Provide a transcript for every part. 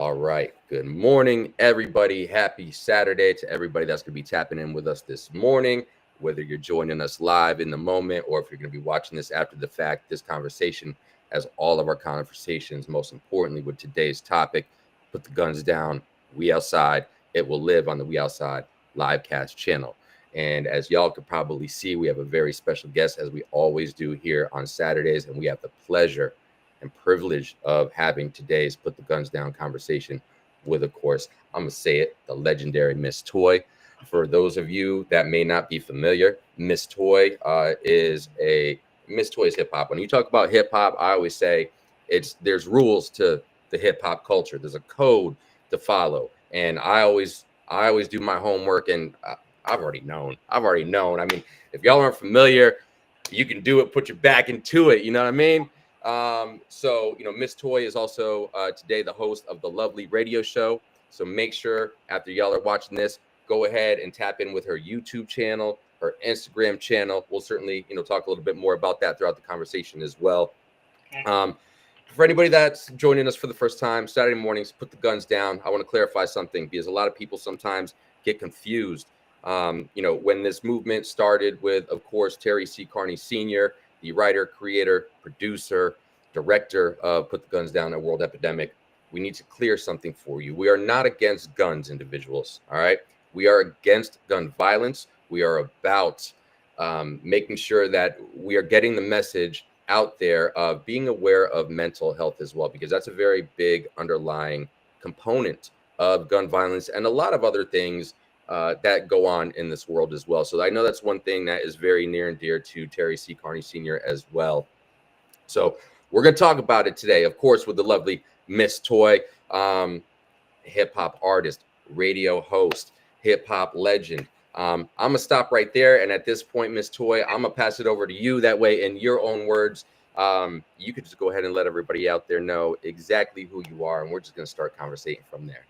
All right. Good morning, everybody. Happy Saturday to everybody that's going to be tapping in with us this morning. Whether you're joining us live in the moment or if you're going to be watching this after the fact, this conversation, as all of our conversations, most importantly with today's topic, put the guns down. We outside. It will live on the We Outside livecast channel. And as y'all could probably see, we have a very special guest, as we always do here on Saturdays. And we have the pleasure and privilege of having today's Put the Guns Down conversation with, of course, I'm going to say it, the legendary Miss Toy. For those of you that may not be familiar, Miss Toy Miss Toy is hip hop. When you talk about hip hop, I always say there's rules to the hip hop culture. There's a code to follow, and I always do my homework, and I've already known. I mean, if y'all aren't familiar, you can do it. Put your back into it. You know what I mean? Miss Toy is also today the host of the lovely radio show. So make sure after y'all are watching this, go ahead and tap in with her YouTube channel, her Instagram channel. We'll certainly, talk a little bit more about that throughout the conversation as well. Okay. For anybody that's joining us for the first time, Saturday mornings, put the guns down. I want to clarify something because a lot of people sometimes get confused. When this movement started with, of course, Terry C. Carney Sr., the writer, creator, producer, director of Put the Guns Down, A World Epidemic, we need to clear something for you. We are not against guns, individuals, all right? We are against gun violence. We are about making sure that we are getting the message out there of being aware of mental health as well, because that's a very big underlying component of gun violence and a lot of other things that go on in this world as well. So I know that's one thing that is very near and dear to Terry C. Carney Sr. as well. So we're going to talk about it today, of course, with the lovely Miss Toy, hip hop artist, radio host, hip hop legend. I'm going to stop right there. And at this point, Miss Toy, I'm going to pass it over to you. That way, in your own words, you could just go ahead and let everybody out there know exactly who you are. And we're just going to start conversating from there.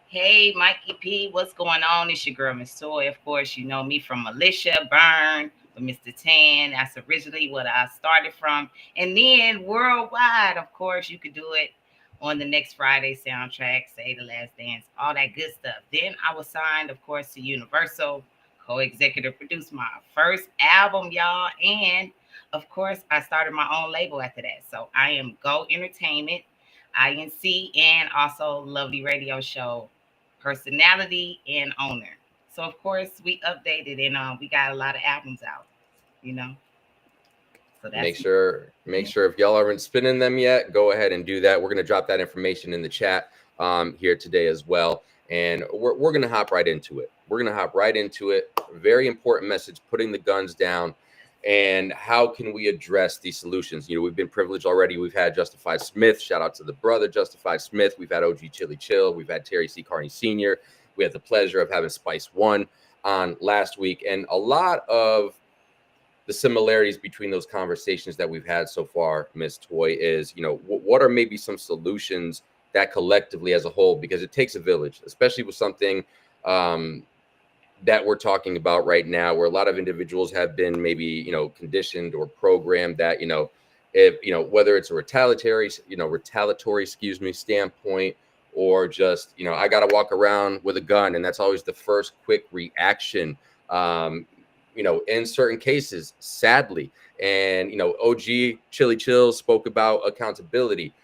Hey, Mikey P, what's going on? It's your girl, Miss Toy. Of course, you know me from Militia, Burn, with Mr. Tan. That's originally what I started from. And then worldwide, of course, you could do it on the Next Friday soundtrack, Say the Last Dance, all that good stuff. Then I was signed, of course, to Universal, co-executive produced my first album, y'all. And, of course, I started my own label after that. So I am Go Entertainment, INC, and also Lovely Radio Show personality and owner. So of course we updated and we got a lot of albums out, you know. So that's make sure if y'all aren't spinning them yet, go ahead and do that. We're gonna drop that information in the chat here today as well. And we're gonna hop right into it. Very important message, putting the guns down. And how can we address these solutions? We've been privileged already. We've had Justified Smith. Shout out to the brother, Justified Smith. We've had OG Chili Chill. We've had Terry C. Carney Sr. We had the pleasure of having Spice One on last week. And a lot of the similarities between those conversations that we've had so far, Miss Toy, is, what are maybe some solutions that collectively as a whole, because it takes a village, especially with something that we're talking about right now, where a lot of individuals have been maybe, conditioned or programmed that, if, whether it's a retaliatory standpoint, or just, I got to walk around with a gun. And that's always the first quick reaction, in certain cases, sadly. And, OG Chili Chill spoke about accountability.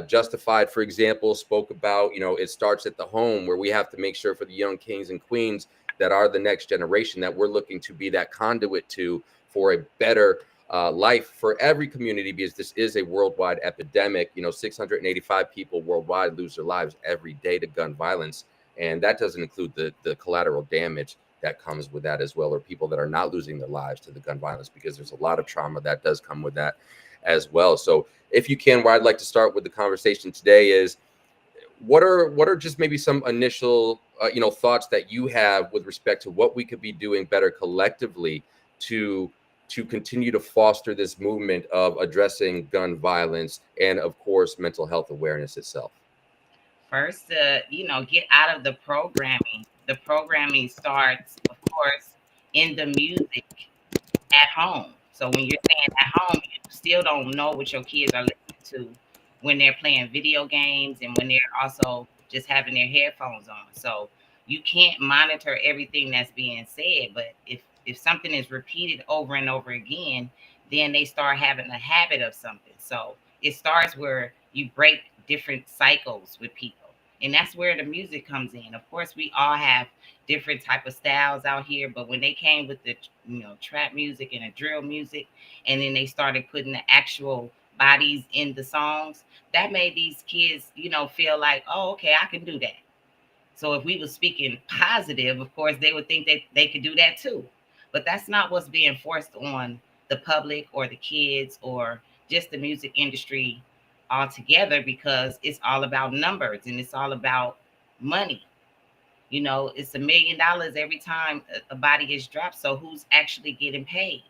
Justified, for example, spoke about, it starts at the home, where we have to make sure for the young kings and queens that are the next generation that we're looking to be that conduit to for a better life for every community, because this is a worldwide epidemic. 685 people worldwide lose their lives every day to gun violence. And that doesn't include the collateral damage that comes with that as well, or people that are not losing their lives to the gun violence, because there's a lot of trauma that does come with that as well. So if you can, where I'd like to start with the conversation today is, what are just maybe some initial thoughts that you have with respect to what we could be doing better collectively to continue to foster this movement of addressing gun violence and, of course, mental health awareness itself? First, get out of the programming. The programming starts, of course, in the music at home. So when you're saying at home, you still don't know what your kids are listening to when they're playing video games and when they're also just having their headphones on. So you can't monitor everything that's being said, but if something is repeated over and over again, then they start having a habit of something. So it starts where you break different cycles with people, and that's where the music comes in. Of course, we all have different type of styles out here, but when they came with the trap music and the drill music, and then they started putting the actual bodies in the songs, that made these kids feel like, oh, okay, I can do that. So if we were speaking positive, of course, they would think that they could do that too. But that's not what's being forced on the public or the kids or just the music industry altogether, because it's all about numbers and it's all about money. It's $1 million every time a body is dropped. So who's actually getting paid,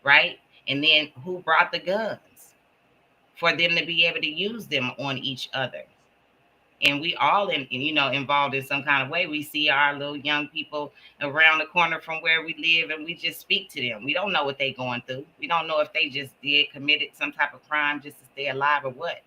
right? And then who brought the guns for them to be able to use them on each other? And we all involved in some kind of way. We see our little young people around the corner from where we live, and we just speak to them. We don't know what they're going through. We don't know if they just committed some type of crime just to stay alive or what.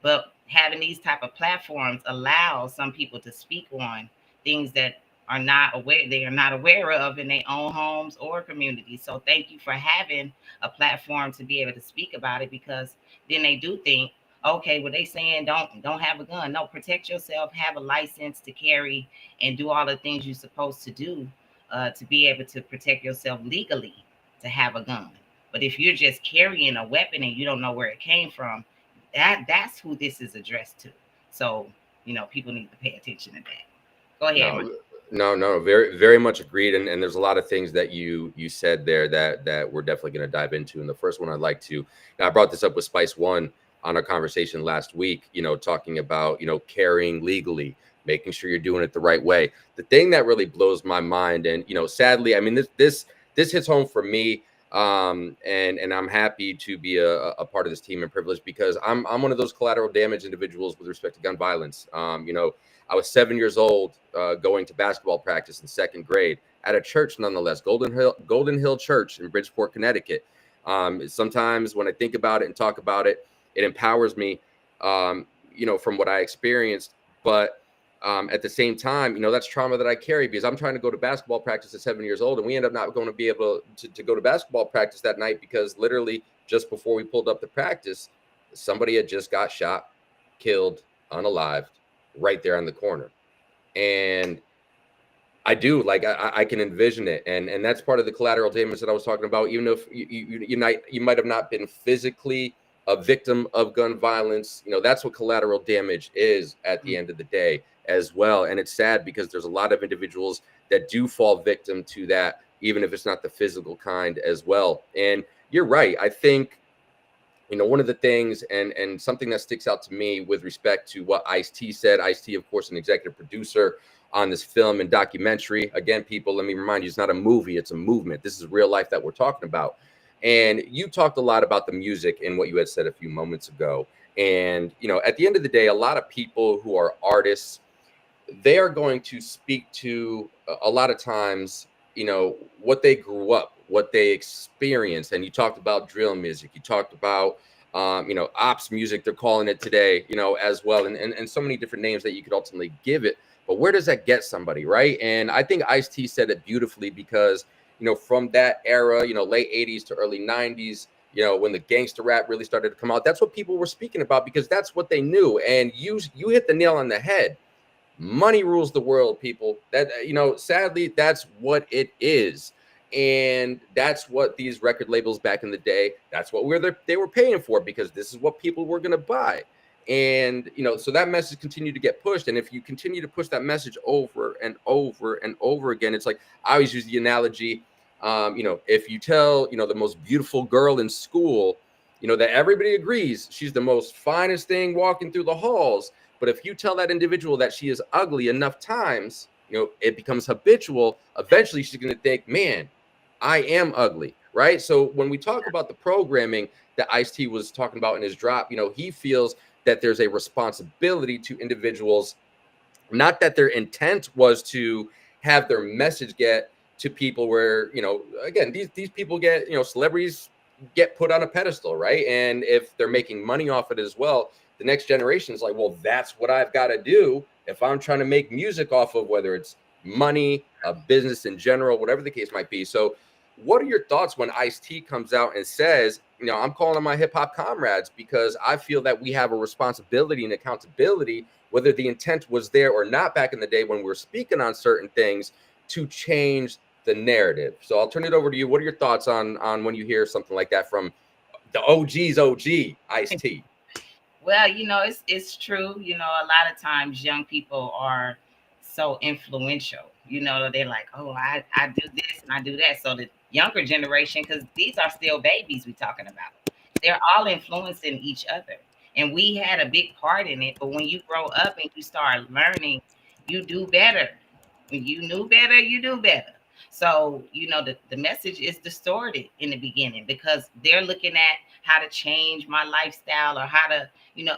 But having these type of platforms allows some people to speak on things that they are not aware of in their own homes or communities. So thank you for having a platform to be able to speak about it, because then they do think, okay, well, they saying don't have a gun. No, protect yourself, have a license to carry, and do all the things you're supposed to do to be able to protect yourself legally to have a gun. But if you're just carrying a weapon and you don't know where it came from, that's who this is addressed to. So people need to pay attention to that. Go ahead, Mike. No, very, very much agreed. And there's a lot of things that you said there that we're definitely going to dive into. And the first one I'd like to, I brought this up with Spice One on our conversation last week, talking about, carrying legally, making sure you're doing it the right way. The thing that really blows my mind, and, sadly, I mean, this hits home for me. And I'm happy to be a part of this team and privileged, because I'm one of those collateral damage individuals with respect to gun violence. I was 7 years old, going to basketball practice in second grade at a church, nonetheless, Golden Hill Church in Bridgeport, Connecticut. Sometimes when I think about it and talk about it, it empowers me, from what I experienced. But at the same time, that's trauma that I carry, because I'm trying to go to basketball practice at 7 years old, and we end up not going to be able to go to basketball practice that night, because literally just before we pulled up to practice, somebody had just got shot, killed, unalived, right there on the corner. And I do, like, I can envision it, and that's part of the collateral damage that I was talking about. Even if you might have not been physically a victim of gun violence, that's what collateral damage is at the end of the day as well. And it's sad, because there's a lot of individuals that do fall victim to that, even if it's not the physical kind as well. And you're right. I think, one of the things, and something that sticks out to me with respect to what Ice-T said. Ice-T, of course, an executive producer on this film and documentary. Again, people, let me remind you, it's not a movie, it's a movement. This is real life that we're talking about. And you talked a lot about the music and what you had said a few moments ago. And, at the end of the day, a lot of people who are artists, they are going to speak to, a lot of times, what they grew up, what they experienced. And you talked about drill music, you talked about, ops music, they're calling it today, as well. And so many different names that you could ultimately give it. But where does that get somebody, right? And I think Ice-T said it beautifully, because, from that era, late 80s to early 90s, when the gangster rap really started to come out, that's what people were speaking about, because that's what they knew. And you hit the nail on the head. Money rules the world, people. That, sadly, that's what it is. And that's what these record labels back in the day, that's what they were paying for, because this is what people were going to buy. And, so that message continued to get pushed. And if you continue to push that message over and over and over again, it's like, I always use the analogy, if you tell, the most beautiful girl in school, that everybody agrees she's the most finest thing walking through the halls. But if you tell that individual that she is ugly enough times, it becomes habitual. Eventually, she's going to think, man, I am ugly, right? So when we talk about the programming that Ice-T was talking about in his drop, he feels that there's a responsibility to individuals, not that their intent was to have their message get to people where, again, these people get, celebrities get put on a pedestal, right? And if they're making money off it as well, the next generation is like, well, that's what I've got to do if I'm trying to make music off of, whether it's money, a business in general, whatever the case might be. So what are your thoughts when Ice-T comes out and says, I'm calling on my hip hop comrades because I feel that we have a responsibility and accountability, whether the intent was there or not back in the day when we were speaking on certain things, to change the narrative. So I'll turn it over to you. What are your thoughts on when you hear something like that from the OG's OG, Ice-T? Well, it's true. A lot of times young people are so influential. They're like, oh, I do this and I do that. So the younger generation, because these are still babies we're talking about, they're all influencing each other. And we had a big part in it. But when you grow up and you start learning, you do better. When you knew better, you do better. So, the message is distorted in the beginning because they're looking at how to change my lifestyle or how to,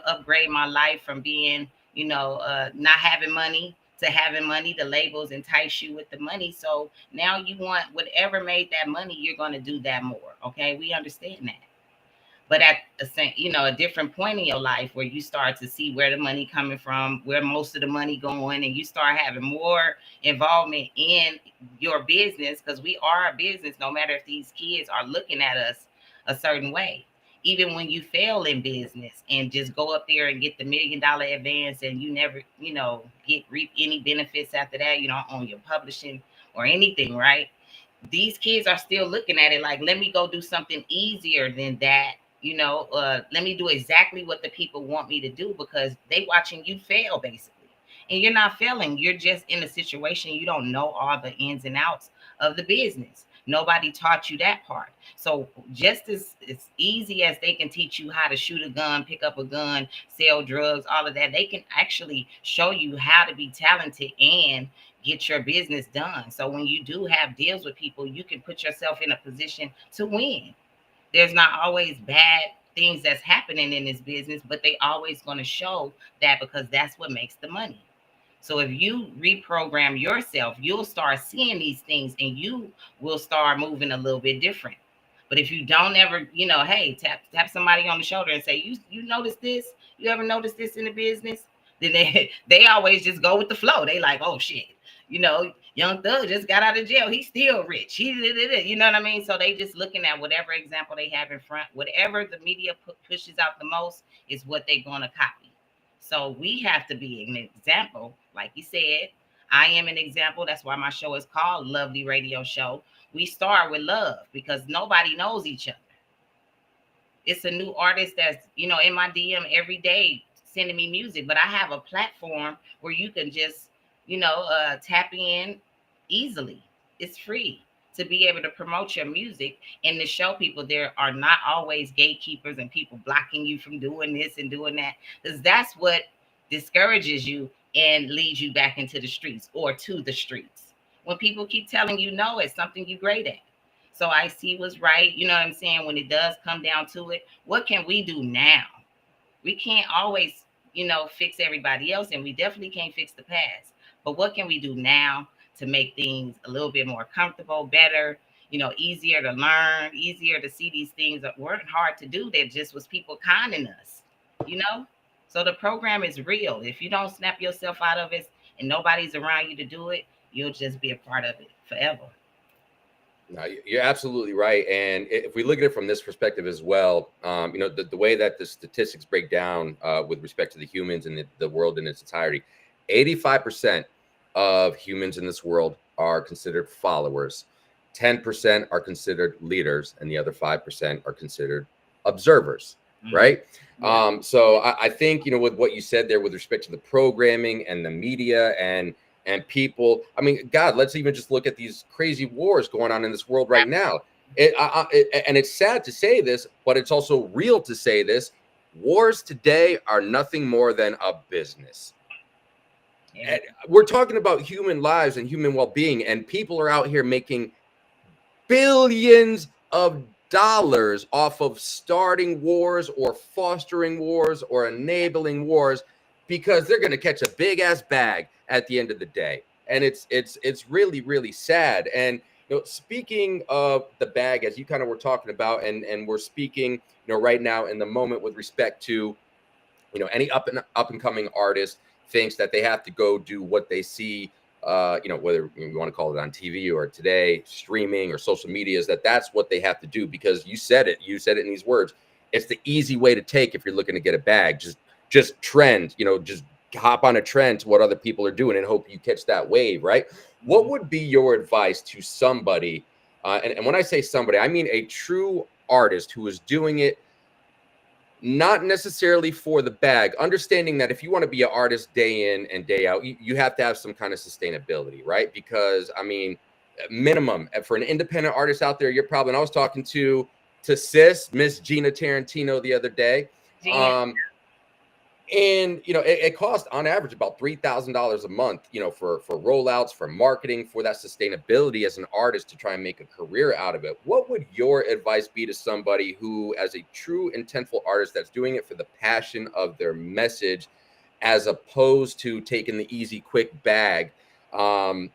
upgrade my life from being, not having money to having money. The labels entice you with the money. So now you want whatever made that money, you're going to do that more. Okay. We understand that. But at a different point in your life where you start to see where the money coming from, where most of the money going, and you start having more involvement in your business, because we are a business, no matter if these kids are looking at us a certain way. Even when you fail in business and just go up there and get the $1 million advance and you never, reap any benefits after that, you don't own your publishing or anything, right? These kids are still looking at it like, let me go do something easier than that. Let me do exactly what the people want me to do because they watching you fail basically. And you're not failing. You're just in a situation you don't know all the ins and outs of the business. Nobody taught you that part. So just as easy as they can teach you how to shoot a gun, pick up a gun, sell drugs, all of that, they can actually show you how to be talented and get your business done. So when you do have deals with people, you can put yourself in a position to win. There's not always bad things that's happening in this business, but they always going to show that because that's what makes the money. So if you reprogram yourself, you'll start seeing these things and you will start moving a little bit different. But if you don't ever, hey, tap somebody on the shoulder and say, you notice this? You ever notice this in the business? Then they always just go with the flow. They like, oh shit, Young Thug just got out of jail. He's still rich. You know what I mean? So they just looking at whatever example they have in front, whatever the media pushes out the most is what they're going to copy. So we have to be an example. Like you said, I am an example. That's why my show is called Lovely Radio Show. We start with love because nobody knows each other. It's a new artist that's, in my DM every day sending me music, but I have a platform where you can just, tap in easily. It's free to be able to promote your music and to show people there are not always gatekeepers and people blocking you from doing this and doing that, because that's what discourages you and leads you back into the streets or to the streets. When people keep telling you no, it's something you're great at. So I see what's right. You know what I'm saying? When it does come down to it, what can we do now? We can't always, fix everybody else, and we definitely can't fix the past. But what can we do now to make things a little bit more comfortable, better, easier to learn, easier to see these things that weren't hard to do. That just was people conning us, you know? So the program is real. If you don't snap yourself out of it and nobody's around you to do it, you'll just be a part of it forever. No, you're absolutely right. And if we look at it from this perspective as well, the way that the statistics break down with respect to the humans and the world in its entirety, 85% of humans in this world are considered followers, 10% are considered leaders, and the other 5% are considered observers, right? Yeah. So I think, with what you said there with respect to the programming and the media and people, I mean, God, let's even just look at these crazy wars going on in this world right now. And it's sad to say this, but it's also real to say this. Wars today are nothing more than a business. Yeah. We're talking about human lives and human well-being, and people are out here making billions of dollars off of starting wars or fostering wars or enabling wars because they're going to catch a big ass bag at the end of the day. And it's really, really sad. And speaking of the bag, as you kind of were talking about, and we're speaking right now in the moment with respect to any up and coming artist thinks that they have to go do what they see, whether you want to call it on TV or today streaming or social media, is that's what they have to do, because you said it in these words. It's the easy way to take if you're looking to get a bag. Just trend, just hop on a trend to what other people are doing and hope you catch that wave, right? What would be your advice to somebody? And when I say somebody, I mean a true artist who is doing it not necessarily for the bag, understanding that if you want to be an artist day in and day out, you have to have some kind of sustainability, right? Because I mean, minimum for an independent artist out there, you're probably, and I was talking to Miss Gina Tarantino the other day. And it costs on average about $3,000 a month, for rollouts, for marketing, for that sustainability as an artist to try and make a career out of it. What would your advice be to somebody who, as a true intentful artist that's doing it for the passion of their message, as opposed to taking the easy, quick bag? What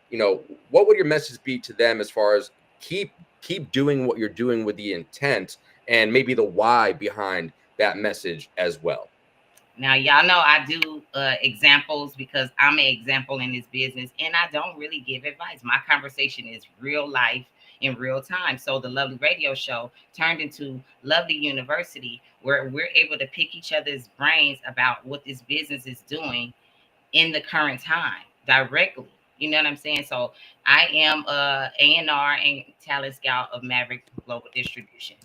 would your message be to them as far as keep doing what you're doing with the intent, and maybe the why behind that message as well? Now, y'all know I do examples because I'm an example in this business, and I don't really give advice. My conversation is real life in real time. So the Lovely Radio Show turned into Lovely University, where we're able to pick each other's brains about what this business is doing in the current time directly. You know what I'm saying? So I am a A&R and talent scout of Maverick Global Distribution.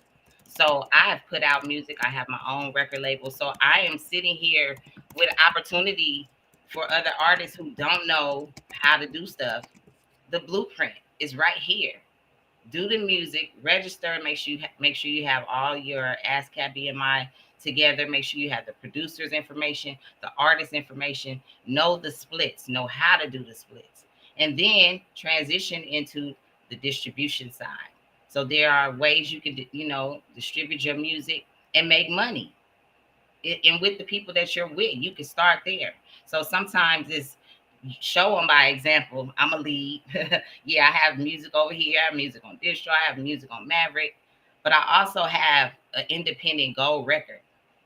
So I have put out music. I have my own record label. So I am sitting here with an opportunity for other artists who don't know how to do stuff. The blueprint is right here. Do the music, register, make sure you have all your ASCAP BMI together. Make sure you have the producer's information, the artist's information, know the splits, know how to do the splits, and then transition into the distribution side. So there are ways you can, distribute your music and make money. And with the people that you're with, you can start there. So sometimes it's show them by example. I'm a lead. Yeah, I have music over here. I have music on Distro. I have music on Maverick. But I also have an independent gold record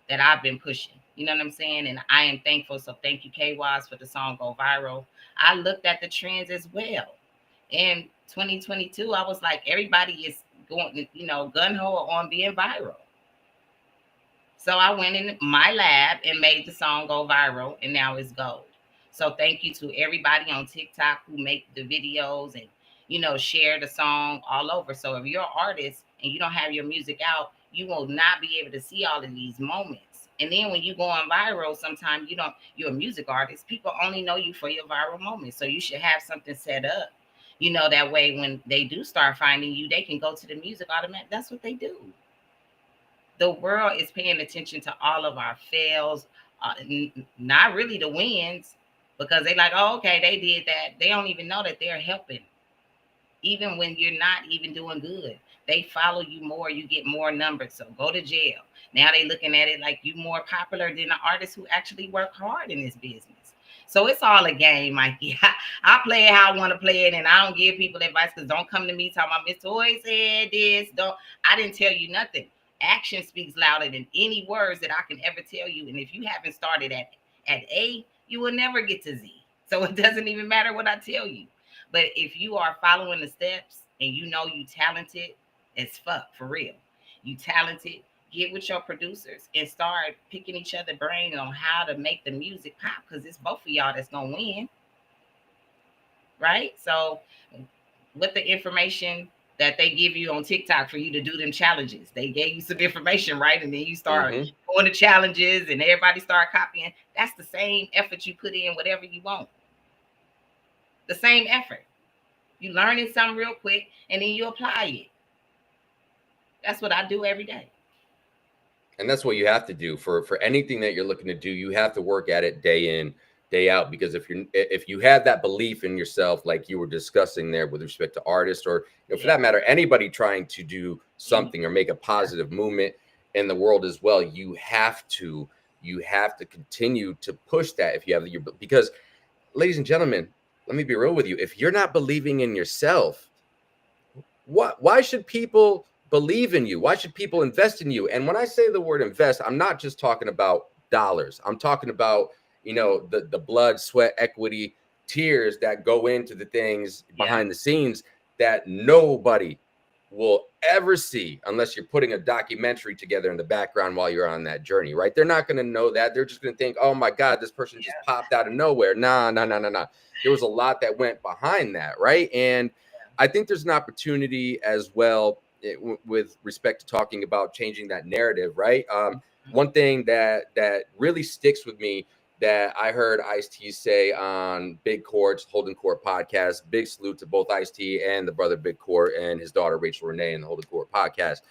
that I've been pushing. You know what I'm saying? And I am thankful. So thank you, KWAS, for the song Go Viral. I looked at the trends as well. In 2022, I was like, everybody is going, gun-ho on being viral. So I went in my lab and made the song go viral, and now it's gold. So thank you to everybody on TikTok who make the videos and, share the song all over. So if you're an artist and you don't have your music out, you will not be able to see all of these moments. And then when you go on viral, sometimes you're a music artist. People only know you for your viral moments. So you should have something set up. That way when they do start finding you, they can go to the music automatic. That's what they do. The world is paying attention to all of our fails, not really the wins, because they like, oh, okay, they did that. They don't even know that they're helping. Even when you're not even doing good, they follow you more. You get more numbers. So go to jail. Now they looking at it like you more popular than the artists who actually work hard in this business. So it's all a game, Mikey. I play it how I want to play it, and I don't give people advice, because don't come to me talking about Miss Toy said this. I didn't tell you nothing. Action speaks louder than any words that I can ever tell you. And if you haven't started at A, you will never get to Z. So it doesn't even matter what I tell you. But if you are following the steps and you talented as fuck, for real, you talented, get with your producers and start picking each other brain on how to make the music pop, because it's both of y'all that's gonna win, right? So with the information that they give you on TikTok for you to do them challenges, they gave you some information, right? And then you start going to challenges and everybody start copying. That's the same effort you put in whatever you want. The same effort. You learning something real quick and then you apply it. That's what I do every day. And that's what you have to do for anything that you're looking to do. You have to work at it day in, day out, because if you have that belief in yourself, like you were discussing there with respect to artists, or for that matter, anybody trying to do something or make a positive movement in the world as well, you have to continue to push that. If you have because, ladies and gentlemen, let me be real with you. If you're not believing in yourself, why should people believe in you? Why should people invest in you? And when I say the word invest, I'm not just talking about dollars. I'm talking about, the blood, sweat, equity, tears that go into the things behind the scenes that nobody will ever see unless you're putting a documentary together in the background while you're on that journey, right? They're not going to know that. They're just going to think, oh my God, this person just popped out of nowhere. Nah. There was a lot that went behind that, right? And I think there's an opportunity as well with respect to talking about changing that narrative, right? One thing that really sticks with me that I heard Ice-T say on Big Court's Holding Court podcast. Big salute to both Ice-T and the brother Big Court and his daughter Rachel Renee in the Holding Court podcast.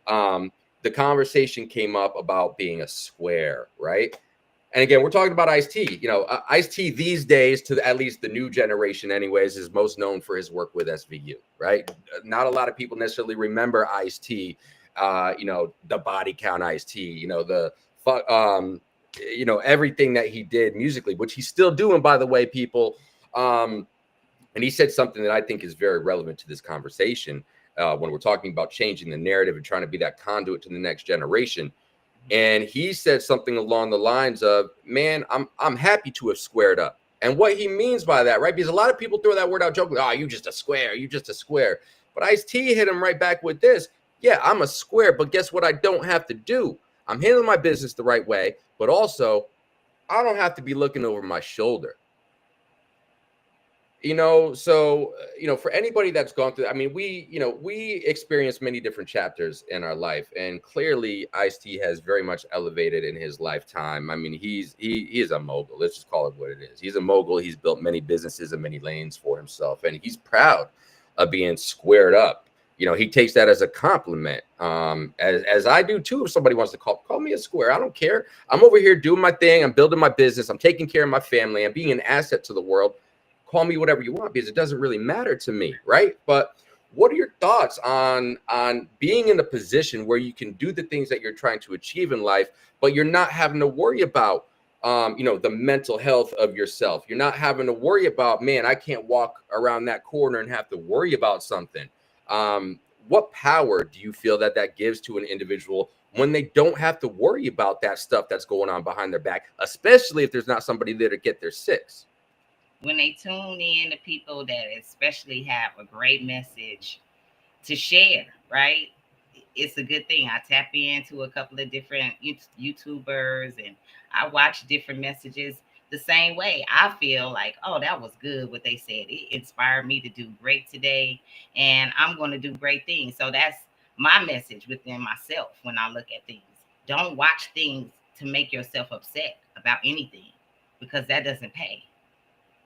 The conversation came up about being a square, right? And again, we're talking about Ice-T. Ice-T these days, to at least the new generation anyways, is most known for his work with SVU, right? Not a lot of people necessarily remember Ice-T, the body count Ice-T, everything that he did musically, which he's still doing, by the way, people. And he said something that I think is very relevant to this conversation when we're talking about changing the narrative and trying to be that conduit to the next generation. And he said something along the lines of, man, I'm happy to have squared up. And what he means by that, right? Because a lot of people throw that word out jokingly, oh, you just a square, you just a square. But Ice-T hit him right back with this. Yeah, I'm a square, but guess what I don't have to do? I'm handling my business the right way, but also I don't have to be looking over my shoulder. For anybody that's gone through, I mean, we experience many different chapters in our life, and clearly Ice-T has very much elevated in his lifetime. I mean, he is a mogul. Let's just call it what it is. He's a mogul. He's built many businesses and many lanes for himself, and he's proud of being squared up. He takes that as a compliment, as I do too. If somebody wants to call me a square, I don't care. I'm over here doing my thing. I'm building my business. I'm taking care of my family. I'm being an asset to the world. Call me whatever you want because it doesn't really matter to me, right? But what are your thoughts on being in a position where you can do the things that you're trying to achieve in life, but you're not having to worry about the mental health of yourself? You're not having to worry about, man, I can't walk around that corner and have to worry about something. What power do you feel that gives to an individual when they don't have to worry about that stuff that's going on behind their back, especially if there's not somebody there to get their six? When they tune in to people that especially have a great message to share, right? It's a good thing. I tap into a couple of different YouTubers and I watch different messages the same way. I feel like, oh, that was good what they said. It inspired me to do great today and I'm going to do great things. So that's my message within myself when I look at things. Don't watch things to make yourself upset about anything because that doesn't pay.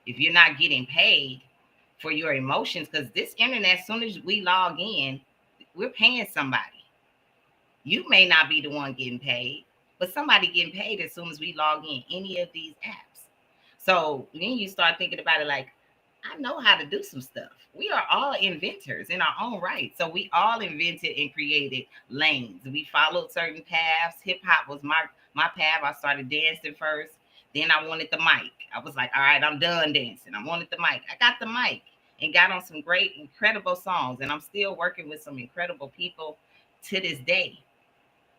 If you're not getting paid for your emotions, because this internet, as soon as we log in, we're paying somebody. You may not be the one getting paid, but somebody getting paid as soon as we log in any of these apps. So then you start thinking about it like, I know how to do some stuff. We are all inventors in our own right. So we all invented and created lanes. We followed certain paths. Hip hop was my path. I started dancing first. Then I wanted the mic. I was like, all right, I'm done dancing. I wanted the mic. I got the mic and got on some great, incredible songs. And I'm still working with some incredible people to this day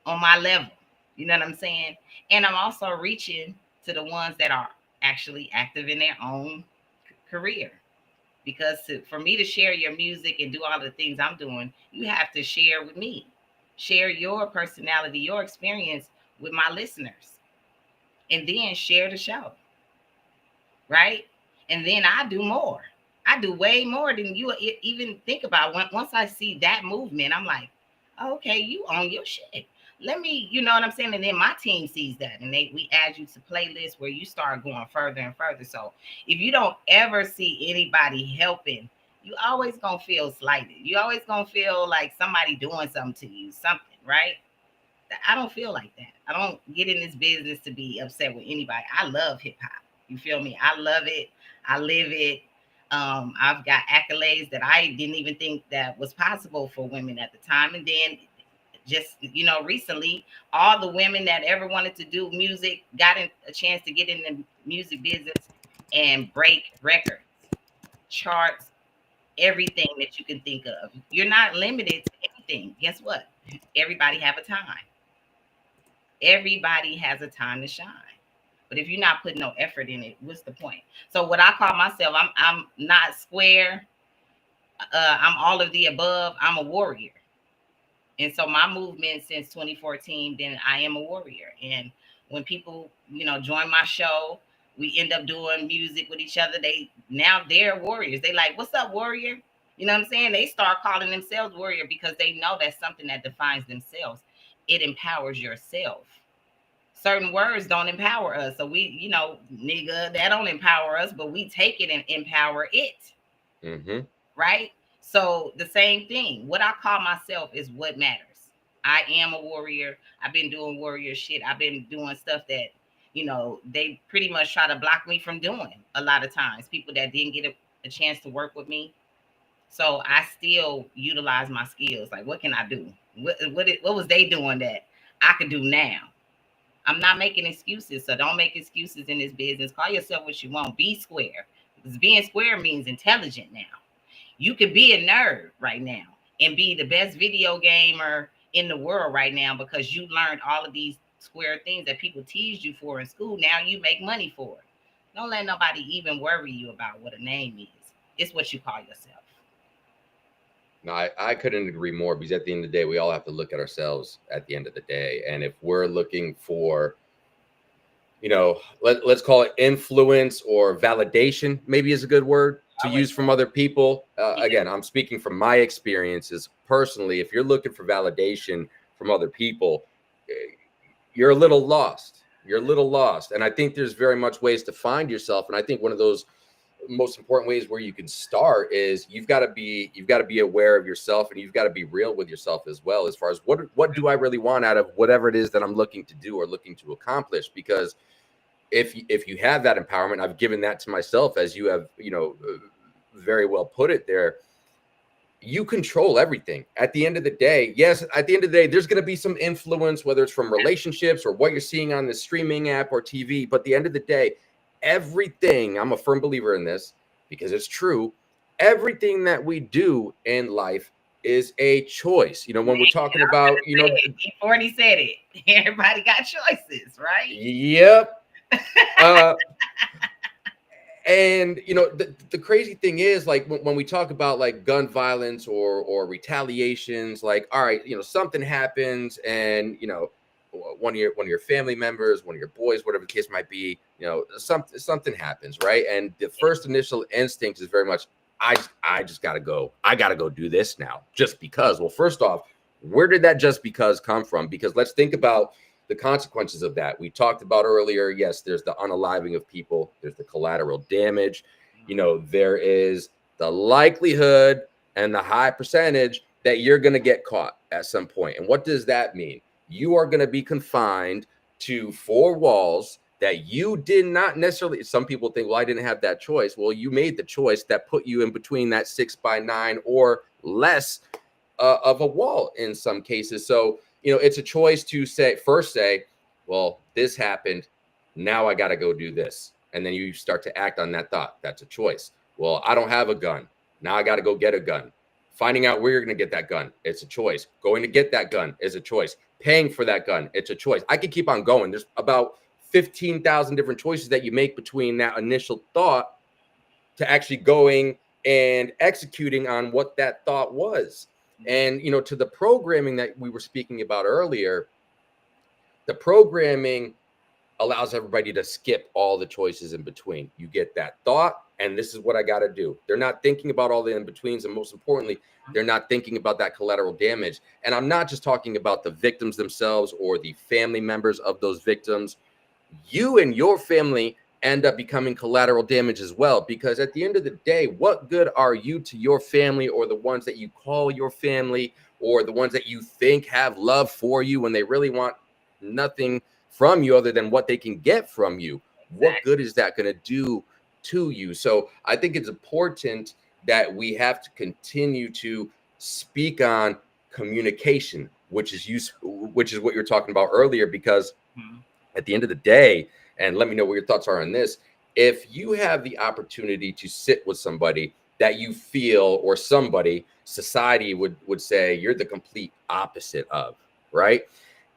on my level. You know what I'm saying? And I'm also reaching to the ones that are actually active in their own career. Because for me to share your music and do all the things I'm doing, you have to share with me. Share your personality, your experience with my listeners. And then share the show. Right? And then I do more. I do way more than you even think about. Once I see that movement, I'm like, oh, okay, you own your shit. Let me, you know what I'm saying? And then my team sees that and we add you to playlists where you start going further and further. So if you don't ever see anybody helping, you always gonna feel slighted. You always gonna feel like somebody doing something to you, something, right? I don't feel like that. I don't get in this business to be upset with anybody. I love hip hop. You feel me? I love it. I live it. I've got accolades that I didn't even think that was possible for women at the time. And then just, recently, all the women that ever wanted to do music got a chance to get in the music business and break records, charts, everything that you can think of. You're not limited to anything. Guess what? Everybody have a time. Everybody has a time to shine. But if you're not putting no effort in it, what's the point? So what I call myself, I'm not square. I'm all of the above. I'm a warrior. And so my movement since 2014, then I am a warrior. And when people, join my show, we end up doing music with each other. They're warriors. They like, what's up, warrior? You know what I'm saying? They start calling themselves warrior because they know that's something that defines themselves. It empowers yourself. Certain words don't empower us. So we, nigga, that don't empower us, but we take it and empower it. Mm-hmm. Right? So the same thing. What I call myself is what matters. I am a warrior. I've been doing warrior shit. I've been doing stuff that, they pretty much try to block me from doing a lot of times. People that didn't get a chance to work with me. So I still utilize my skills. Like, what can I do? What was they doing that I could do now? I'm not making excuses. So don't make excuses in this business. Call yourself what you want. Be square. Because being square means intelligent now. You could be a nerd right now and be the best video gamer in the world right now because you learned all of these square things that people teased you for in school. Now you make money for it. Don't let nobody even worry you about what a name is. It's what you call yourself. No, I couldn't agree more, because at the end of the day, we all have to look at ourselves at the end of the day. And if we're looking for, let's call it influence or validation, maybe is a good word to use from other people. Again, I'm speaking from my experiences personally. If you're looking for validation from other people, you're a little lost. And I think there's very much ways to find yourself. And I think one of those most important ways where you can start is you've got to be aware of yourself, and you've got to be real with yourself as well, as far as what do I really want out of whatever it is that I'm looking to do or looking to accomplish. Because if you have that empowerment, I've given that to myself, as you have, very well put it there. You control everything at the end of the day. Yes, at the end of the day, there's going to be some influence, whether it's from relationships or what you're seeing on the streaming app or TV. But at the end of the day, everything, I'm a firm believer in this because it's true. Everything that we do in life is a choice. When we're talking about, before he said it, everybody got choices, right? Yep. And the crazy thing is, like, when we talk about like gun violence or retaliations, like, all right, something happens, and one of your family members, one of your boys, whatever the case might be, something happens, right? And the first initial instinct is very much, I just gotta go. I gotta go do this now, just because. Well, first off, where did that just because come from? Because let's think about the consequences of that. We talked about earlier, yes, there's the unaliving of people, there's the collateral damage, there is the likelihood and the high percentage that you're going to get caught at some point. And what does that mean? You are going to be confined to four walls that you did not necessarily. Some people think, well, I didn't have that choice. Well, you made the choice that put you in between that 6x9 or less of a wall in some cases. So it's a choice to say, well, this happened. Now I got to go do this. And then you start to act on that thought. That's a choice. Well, I don't have a gun. Now I got to go get a gun. Finding out where you're going to get that gun, it's a choice. Going to get that gun is a choice. Paying for that gun, it's a choice. I could keep on going. There's about 15,000 different choices that you make between that initial thought to actually going and executing on what that thought was. And, to the programming that we were speaking about earlier, the programming allows everybody to skip all the choices in between. You get that thought, and this is what I got to do. They're not thinking about all the in-betweens, and most importantly, they're not thinking about that collateral damage. And I'm not just talking about the victims themselves or the family members of those victims. You and your family end up becoming collateral damage as well, because at the end of the day, what good are you to your family, or the ones that you call your family, or the ones that you think have love for you when they really want nothing from you other than what they can get from you? What good is that going to do to you? So I think it's important that we have to continue to speak on communication, which is what you're talking about earlier, because at the end of the day, and let me know what your thoughts are on this, if you have the opportunity to sit with somebody that you feel, or somebody society would say you're the complete opposite of, right?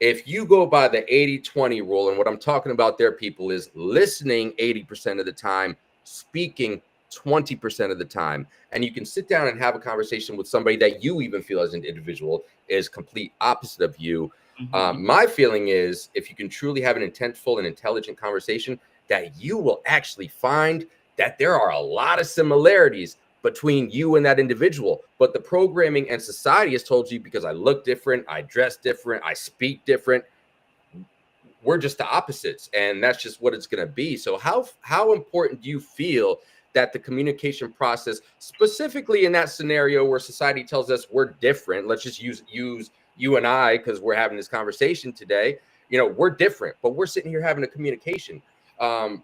if you go by the 80-20 rule, and what I'm talking about there, people, is listening 80% of the time, speaking 20% of the time, and you can sit down and have a conversation with somebody that you even feel as an individual is complete opposite of you. My feeling is, if you can truly have an intentful and intelligent conversation, that you will actually find that there are a lot of similarities between you and that individual. But the programming and society has told you, because I look different, I dress different, I speak different, we're just the opposites, and that's just what it's going to be. So how important do you feel that the communication process, specifically in that scenario where society tells us we're different, let's just use you and I, because we're having this conversation today, we're different, but we're sitting here having a communication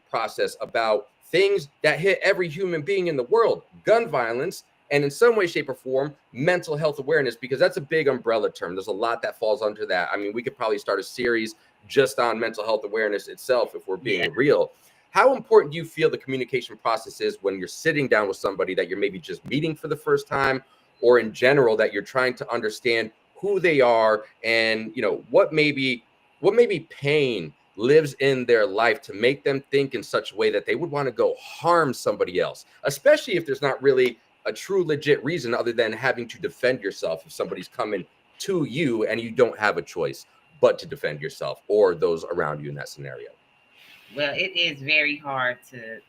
process about things that hit every human being in the world: gun violence, and in some way, shape, or form, mental health awareness, because that's a big umbrella term. There's a lot that falls under that. I mean, we could probably start a series just on mental health awareness itself if we're being real. How important do you feel the communication process is when you're sitting down with somebody that you're maybe just meeting for the first time, or in general that you're trying to understand who they are, and what maybe pain lives in their life to make them think in such a way that they would want to go harm somebody else, especially if there's not really a true legit reason other than having to defend yourself if somebody's coming to you and you don't have a choice but to defend yourself or those around you in that scenario? Well, it is very hard to,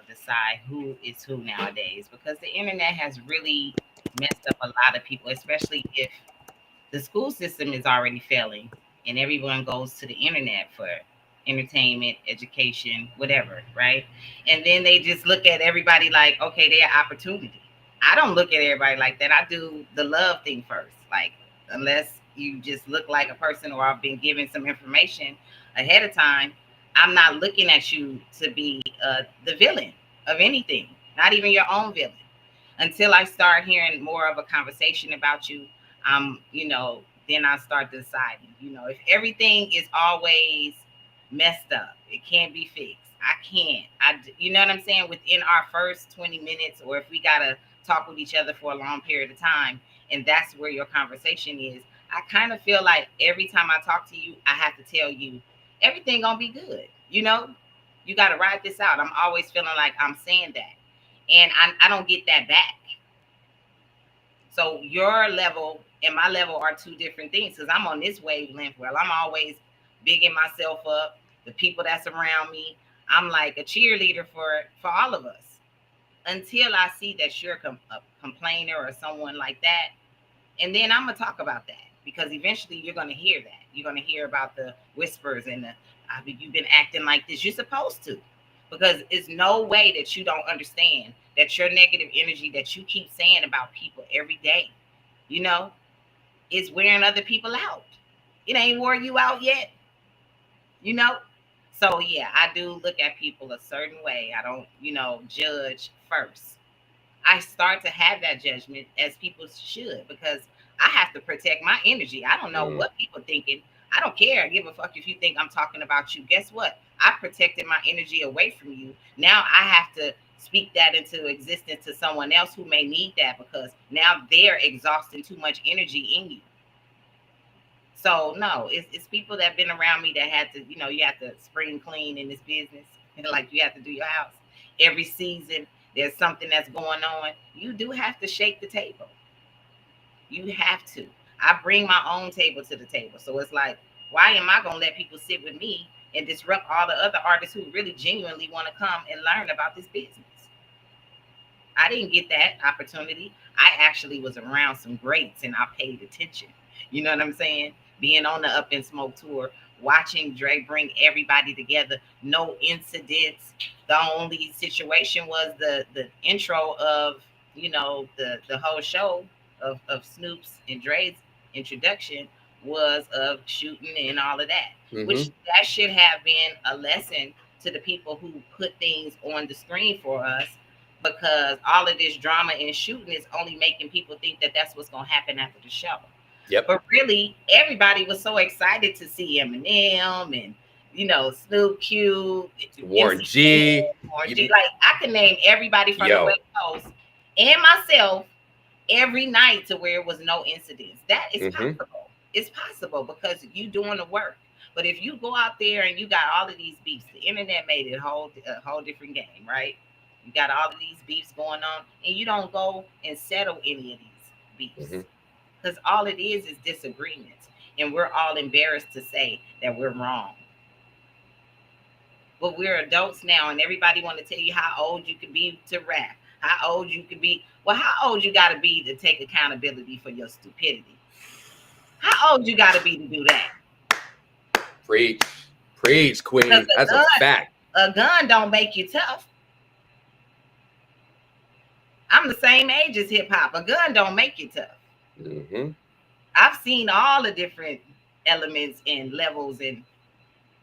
decide who is who nowadays, because the internet has really messed up a lot of people, especially if the school system is already failing and everyone goes to the internet for entertainment, education, whatever, right? And then they just look at everybody like, okay, they're opportunity. I don't look at everybody like that. I do the love thing first. Like, unless you just look like a person or I've been given some information ahead of time, I'm not looking at you to be the villain of anything, not even your own villain. Until I start hearing more of a conversation about you, then I start deciding, if everything is always messed up, it can't be fixed. I can't. You know what I'm saying? Within our first 20 minutes, or if we got to talk with each other for a long period of time, and that's where your conversation is, I kind of feel like every time I talk to you, I have to tell you everything gonna be good. You got to ride this out. I'm always feeling like I'm saying that, and I don't get that back. So your level and my level are two different things, because I'm on this wavelength where I'm always bigging myself up. The people that's around me, I'm like a cheerleader for all of us. Until I see that you're a complainer or someone like that, and then I'm gonna talk about that, because eventually you're gonna hear that. You're gonna hear about the whispers and you've been acting like this. You're supposed to, because it's no way that you don't understand that your negative energy that you keep saying about people every day, is wearing other people out. It ain't wore you out yet, you know. So yeah, I do look at people a certain way. I don't, judge first. I start to have that judgment, as people should, because I have to protect my energy. I don't know what people thinking. I don't care. I give a fuck if you think I'm talking about you. Guess what? I protected my energy away from you. Now I have to speak that into existence to someone else who may need that, because now they're exhausting too much energy in you. So no, it's people that have been around me that had to, you have to spring clean in this business. And like, you have to do your house every season. There's something that's going on. You do have to shake the table. You have to. I bring my own table to the table. So it's like, why am I going to let people sit with me and disrupt all the other artists who really genuinely want to come and learn about this business? I didn't get that opportunity. I actually was around some greats and I paid attention. You know what I'm saying? Being on the Up in Smoke tour, watching Dre bring everybody together, no incidents. The only situation was the intro of, the whole show of Snoop's and Dre's introduction was of shooting and all of that, which that should have been a lesson to the people who put things on the screen for us, because all of this drama and shooting is only making people think that that's what's going to happen after the show. Yep. But really, everybody was so excited to see Eminem and, Snoop Q, Warren G. Like, I can name everybody from the West Coast and myself every night to where it was no incidents. That is possible. It's possible because you doing the work. But if you go out there and you got all of these beefs, the internet made it a whole different game, right? You got all of these beefs going on, and you don't go and settle any of these beefs because all it is disagreements, and we're all embarrassed to say that we're wrong. But we're adults now, and everybody want to tell you how old you can be to rap, how old you can be. Well, how old you got to be to take accountability for your stupidity? How old you got to be to do that? Preach, queen. That's a fact. A gun don't make you tough. I'm the same age as hip hop. A gun don't make you tough. I've seen all the different elements and levels and,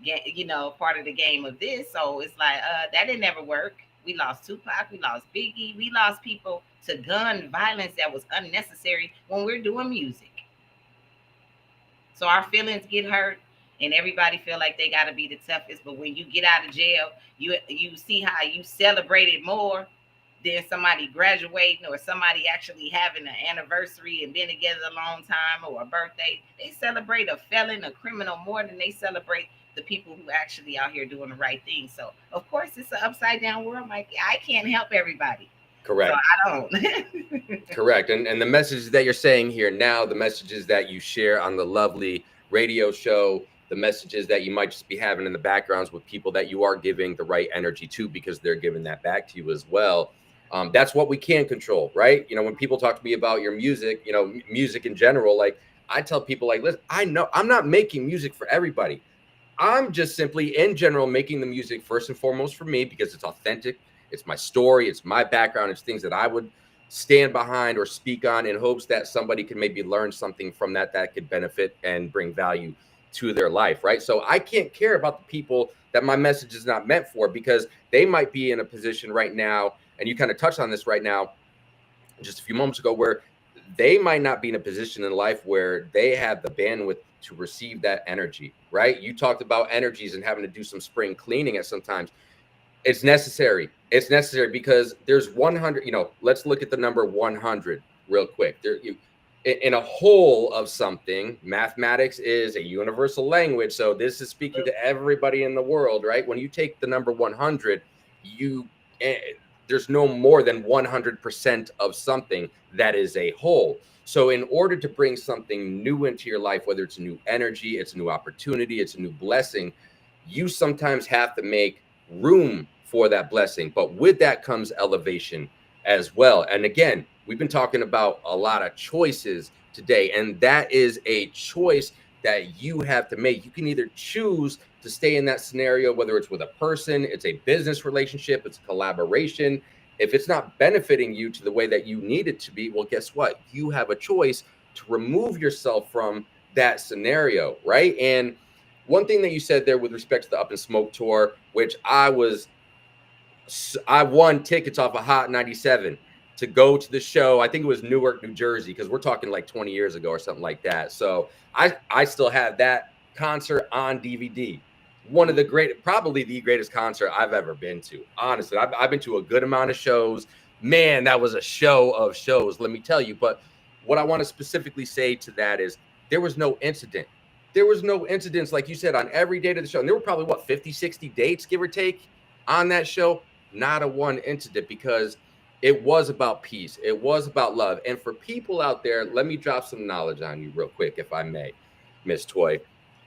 you know, part of the game of this. So it's like, that didn't ever work. We lost Tupac, we lost Biggie, we lost people to gun violence that was unnecessary when we're doing music. So our feelings get hurt, and everybody feel like they got to be the toughest. But when you get out of jail, you see how you celebrated more than somebody graduating or somebody actually having an anniversary and been together a long time or a birthday. They celebrate a felon, a criminal more than they celebrate the people who actually out here doing the right thing. So of course it's an upside down world, Mike. I can't help everybody. Correct. So I don't. Correct. And the messages that you're saying here now, the messages that you share on the lovely radio show, the messages that you might just be having in the backgrounds with people that you are giving the right energy to because they're giving that back to you as well. That's what we can control, right? You know, when people talk to me about your music, you know, music in general, like I tell people like, listen, I know I'm not making music for everybody. I'm just simply in general making the music first and foremost for me because it's authentic. It's my story. It's my background. It's things that I would stand behind or speak on in hopes that somebody can maybe learn something from that could benefit and bring value to their life, right? So I can't care about the people that my message is not meant for because they might be in a position right now, and you kind of touched on this right now just a few moments ago, where they might not be in a position in life where they have the bandwidth to receive that energy, right? You talked about energies and having to do some spring cleaning at sometimes. It's necessary. It's necessary because there's 100, you know, let's look at the number 100 real quick. In a whole of something, mathematics is a universal language. So this is speaking to everybody in the world, right? When you take the number 100, there's no more than 100% of something that is a whole. So in order to bring something new into your life, whether it's a new energy, it's a new opportunity, it's a new blessing, you sometimes have to make room for that blessing. But with that comes elevation as well. And again, we've been talking about a lot of choices today, and that is a choice that you have to make. You can either choose to stay in that scenario, whether it's with a person, it's a business relationship, it's a collaboration. If it's not benefiting you to the way that you need it to be, well, guess what? You have a choice to remove yourself from that scenario, right? And one thing that you said there with respect to the Up in Smoke tour, which I won tickets off of Hot 97 to go to the show. I think it was Newark, New Jersey, because we're talking like 20 years ago or something like that. So I still have that concert on DVD. One of the probably the greatest concert I've ever been to. Honestly, I've been to a good amount of shows. Man, that was a show of shows, let me tell you. But what I want to specifically say to that is there was no incident. There was no incidents, like you said, on every date of the show. And there were probably, 50, 60 dates, give or take, on that show. Not a one incident, because it was about peace. It was about love. And for people out there, let me drop some knowledge on you real quick, if I may, Miss Toy.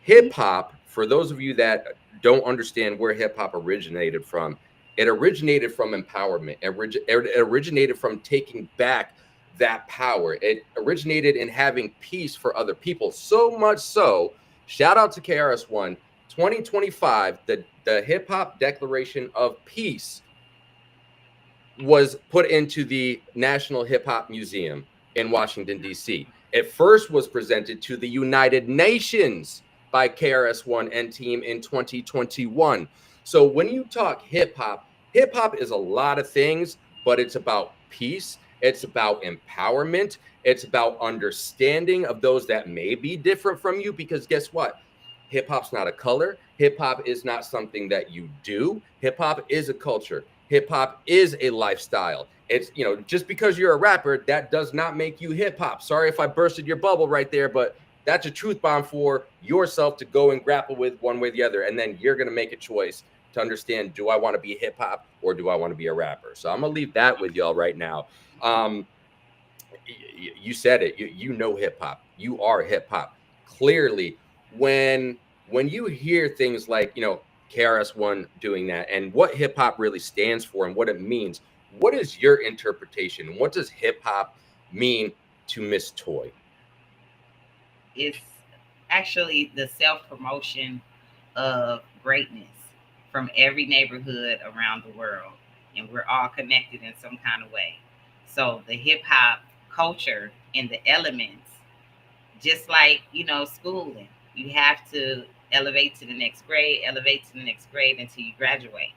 Hip hop, for those of you that don't understand where hip hop originated from, it originated from empowerment. It originated from taking back that power. It originated in having peace for other people. So much so, shout out to KRS-One, 2025, the Hip Hop Declaration of Peace was put into the National Hip Hop Museum in Washington, D.C. It first was presented to the United Nations by KRS-One and team in 2021. So when you talk hip hop is a lot of things, but it's about peace. It's about empowerment. It's about understanding of those that may be different from you, because guess what? Hip hop's not a color. Hip hop is not something that you do. Hip hop is a culture. Hip hop is a lifestyle. It's, just because you're a rapper, that does not make you hip hop. Sorry if I bursted your bubble right there, but that's a truth bomb for yourself to go and grapple with one way or the other. And then you're going to make a choice to understand, do I want to be hip hop or do I want to be a rapper? So I'm going to leave that with y'all right now. You said it. You know hip hop. You are hip hop. Clearly, when you hear things like, KRS-One doing that and what hip hop really stands for and what it means, what is your interpretation? What does hip hop mean to Miss Toy? It's actually the self promotion of greatness from every neighborhood around the world. And we're all connected in some kind of way. So the hip hop culture and the elements, just like, schooling, you have to elevate to the next grade, elevate to the next grade until you graduate.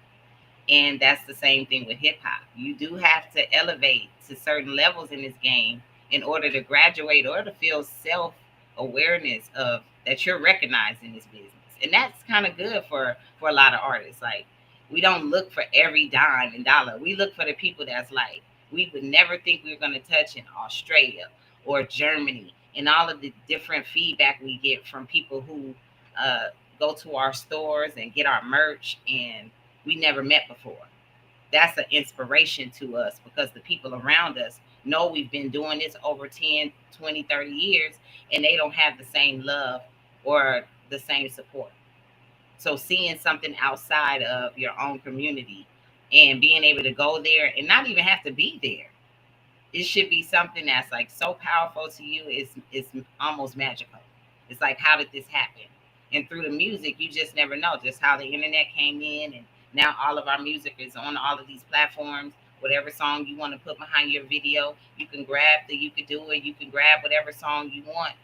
And that's the same thing with hip hop. You do have to elevate to certain levels in this game in order to graduate or to feel self awareness of that you're recognized in this business. And that's kind of good for a lot of artists. Like, we don't look for every dime and dollar. We look for the people that's like, we would never think we were going to touch in Australia or Germany, and all of the different feedback we get from people who go to our stores and get our merch and we never met before. That's an inspiration to us because the people around us know we've been doing this over 10, 20, 30 years, and they don't have the same love or the same support. So seeing something outside of your own community and being able to go there and not even have to be there, it should be something that's like so powerful to you. It's almost magical. It's like, how did this happen? And through the music, you just never know just how the internet came in, and now all of our music is on all of these platforms. Whatever song you want to put behind your video, you can grab you could do it. You can grab whatever song you want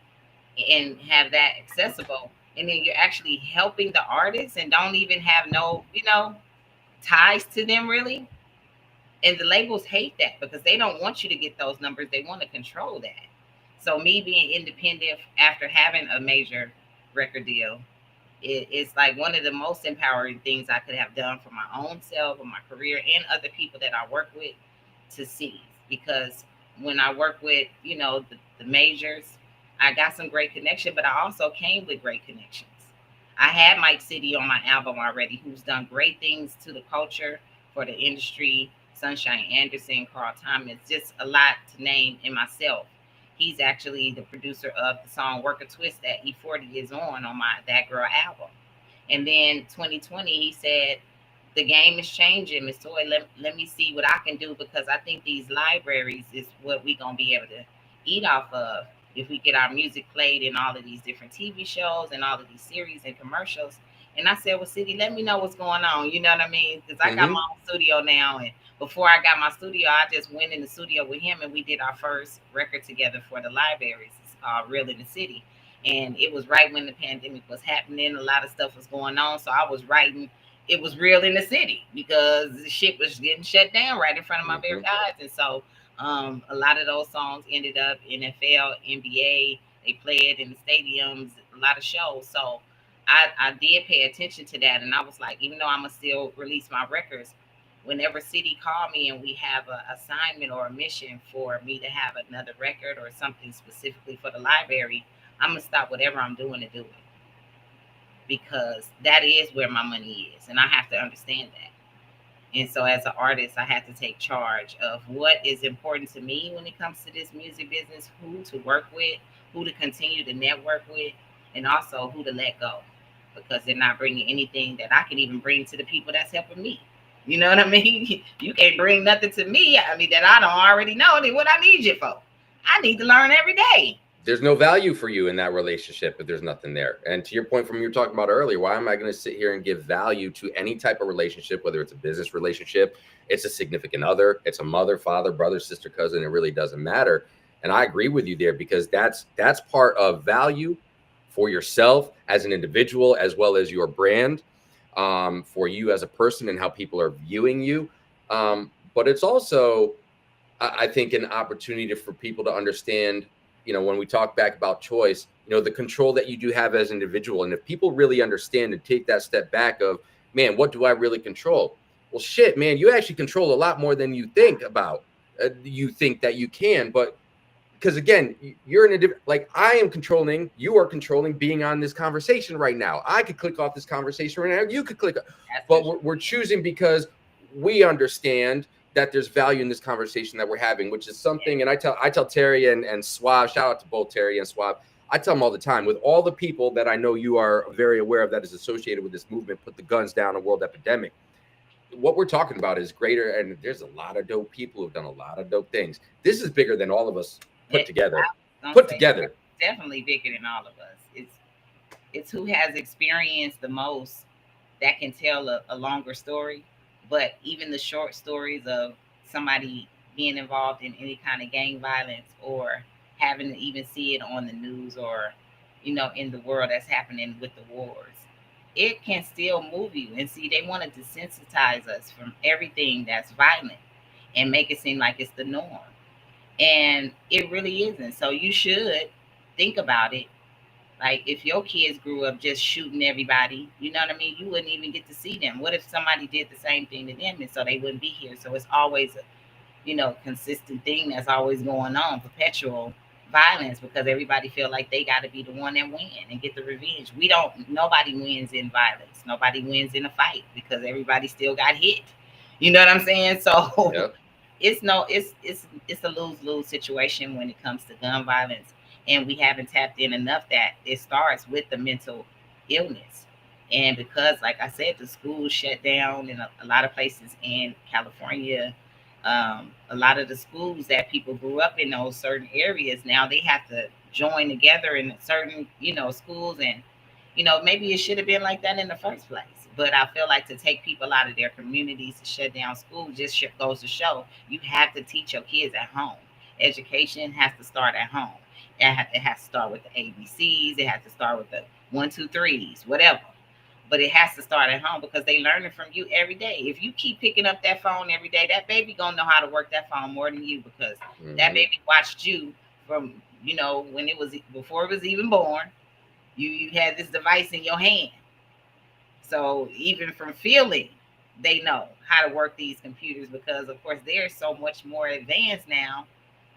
and have that accessible. And then you're actually helping the artists and don't even have no, ties to them really. And the labels hate that because they don't want you to get those numbers. They want to control that. So me being independent after having a major record deal, it's like one of the most empowering things I could have done for my own self and my career and other people that I work with to see. Because when I work with, the majors, I got some great connection, but I also came with great connections. I had Mike City on my album already, who's done great things to the culture, for the industry. Sunshine Anderson, Carl Thomas, just a lot to name, in myself. He's actually the producer of the song Work a Twist that E40 is on my That Girl album. And then 2020, he said, the game is changing, Miss Toy. Let me see what I can do, because I think these libraries is what we going to be able to eat off of if we get our music played in all of these different TV shows and all of these series and commercials. And I said, well, City, let me know what's going on. You know what I mean? Because I got my own studio now. And before I got my studio, I just went in the studio with him and we did our first record together for the libraries. It's called Real in the City. And it was right when the pandemic was happening. A lot of stuff was going on. So I was writing, it was real in the city because the shit was getting shut down right in front of my very eyes. And so a lot of those songs ended up in NFL, NBA. They play it in the stadiums, a lot of shows. So I did pay attention to that. And I was like, even though I'm going to still release my records, whenever City called me and we have an assignment or a mission for me to have another record or something specifically for the library, I'm going to stop whatever I'm doing to do it. Because that is where my money is. And I have to understand that. And so as an artist, I have to take charge of what is important to me when it comes to this music business, who to work with, who to continue to network with, and also who to let go. Because they're not bringing anything that I can even bring to the people that's helping me. You know what I mean? You can't bring nothing to me, that I don't already know. Then what I need you for? I need to learn every day. There's no value for you in that relationship if there's nothing there. And to your point from you were talking about earlier, why am I going to sit here and give value to any type of relationship, whether it's a business relationship, it's a significant other, it's a mother, father, brother, sister, cousin, it really doesn't matter. And I agree with you there, because that's part of value for yourself as an individual, as well as your brand, for you as a person and how people are viewing you. But it's also, I think, an opportunity for people to understand, when we talk back about choice, the control that you do have as an individual. And if people really understand and take that step back of, man, what do I really control? Well, shit, man, you actually control a lot more than you think about. You think that you can, but because again, you're in a like I am controlling, you are controlling being on this conversation right now. I could click off this conversation right now. You could click, That's for but sure. we're choosing because we understand that there's value in this conversation that we're having, which is something. And I tell Terry and Swab, shout out to both Terry and Swab. I tell them all the time, with all the people that I know you are very aware of that is associated with this movement, put the guns down, a world epidemic. What we're talking about is greater, and there's a lot of dope people who've done a lot of dope things. This is bigger than all of us put together. I was Put gonna say together. definitely bigger than all of us. It's who has experienced the most that can tell a longer story. But even the short stories of somebody being involved in any kind of gang violence or having to even see it on the news or, in the world that's happening with the wars, it can still move you. And see, they want to desensitize us from everything that's violent and make it seem like it's the norm. And it really isn't. So you should think about it. Like if your kids grew up just shooting everybody, you know what I mean? You wouldn't even get to see them. What if somebody did the same thing to them and so they wouldn't be here? So it's always a, consistent thing that's always going on, perpetual violence because everybody feel like they got to be the one that win and get the revenge. We don't. Nobody wins in violence. Nobody wins in a fight because everybody still got hit. You know what I'm saying? So Yep. it's a lose-lose situation when it comes to gun violence, and we haven't tapped in enough that it starts with the mental illness. And because, like I said, the schools shut down in a lot of places in California, a lot of the schools that people grew up in those certain areas now they have to join together in certain schools, and maybe it should have been like that in the first place. But I feel like to take people out of their communities to shut down schools just goes to show you have to teach your kids at home. Education has to start at home. It has to start with the ABCs. It has to start with the one, two, threes, whatever. But it has to start at home because they learning from you every day. If you keep picking up that phone every day, that baby gonna know how to work that phone more than you because that Mm-hmm. baby watched you from when it was before it was even born. You had this device in your hand, so even from feeling, they know how to work these computers because, of course, they're so much more advanced now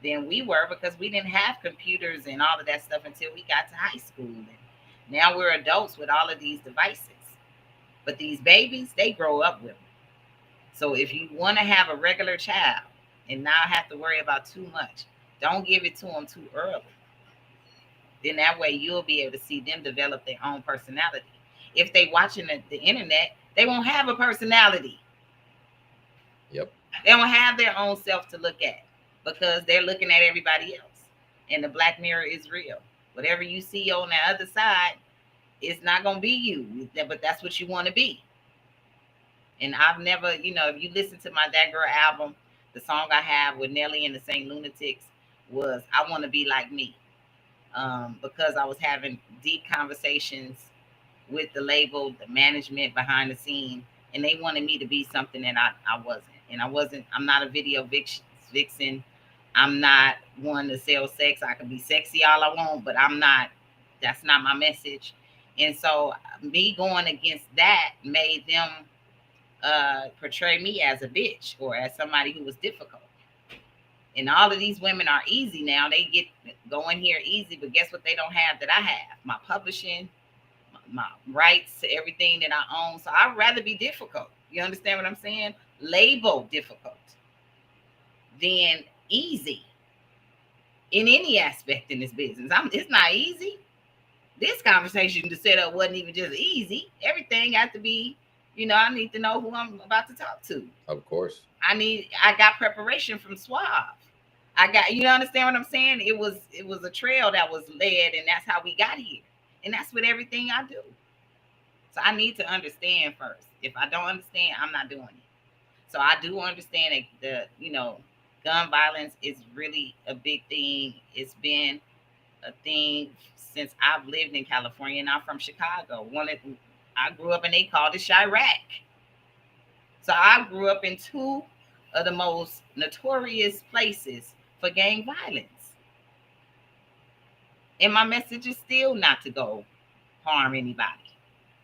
than we were because we didn't have computers and all of that stuff until we got to high school. And now we're adults with all of these devices. But these babies, they grow up with them. So if you want to have a regular child and not have to worry about too much, don't give it to them too early. Then that way you'll be able to see them develop their own personality. If they watching the internet, they won't have a personality. Yep. They don't have their own self to look at because they're looking at everybody else. And the black mirror is real. Whatever you see on the other side, it's not gonna be you, but that's what you want to be. And I've never, if you listen to my That Girl album, the song I have with Nelly and the Saint Lunatics was "I Want to Be Like Me," because I was having deep conversations with the label, the management behind the scene, and they wanted me to be something that I wasn't. And I wasn't, I'm not a video vixen. I'm not one to sell sex. I can be sexy all I want, but that's not my message. And so me going against that made them portray me as a bitch or as somebody who was difficult. And all of these women are easy now. They get going here easy, but guess what they don't have that I have? My publishing, my rights to everything that I own. So I'd rather be difficult. You understand what I'm saying? Label difficult than easy in any aspect in this business. It's not easy. This conversation to set up wasn't even just easy. Everything got to be, I need to know who I'm about to talk to. Of course. I got preparation from Suave. I got, understand what I'm saying? It was a trail that was led, and that's how we got here. And that's with everything I do. So I need to understand first. If I don't understand, I'm not doing it. So I do understand that gun violence is really a big thing. It's been a thing since I've lived in California, and I'm from Chicago. I grew up and they called it Chirac. So I grew up in two of the most notorious places for gang violence. And my message is still not to go harm anybody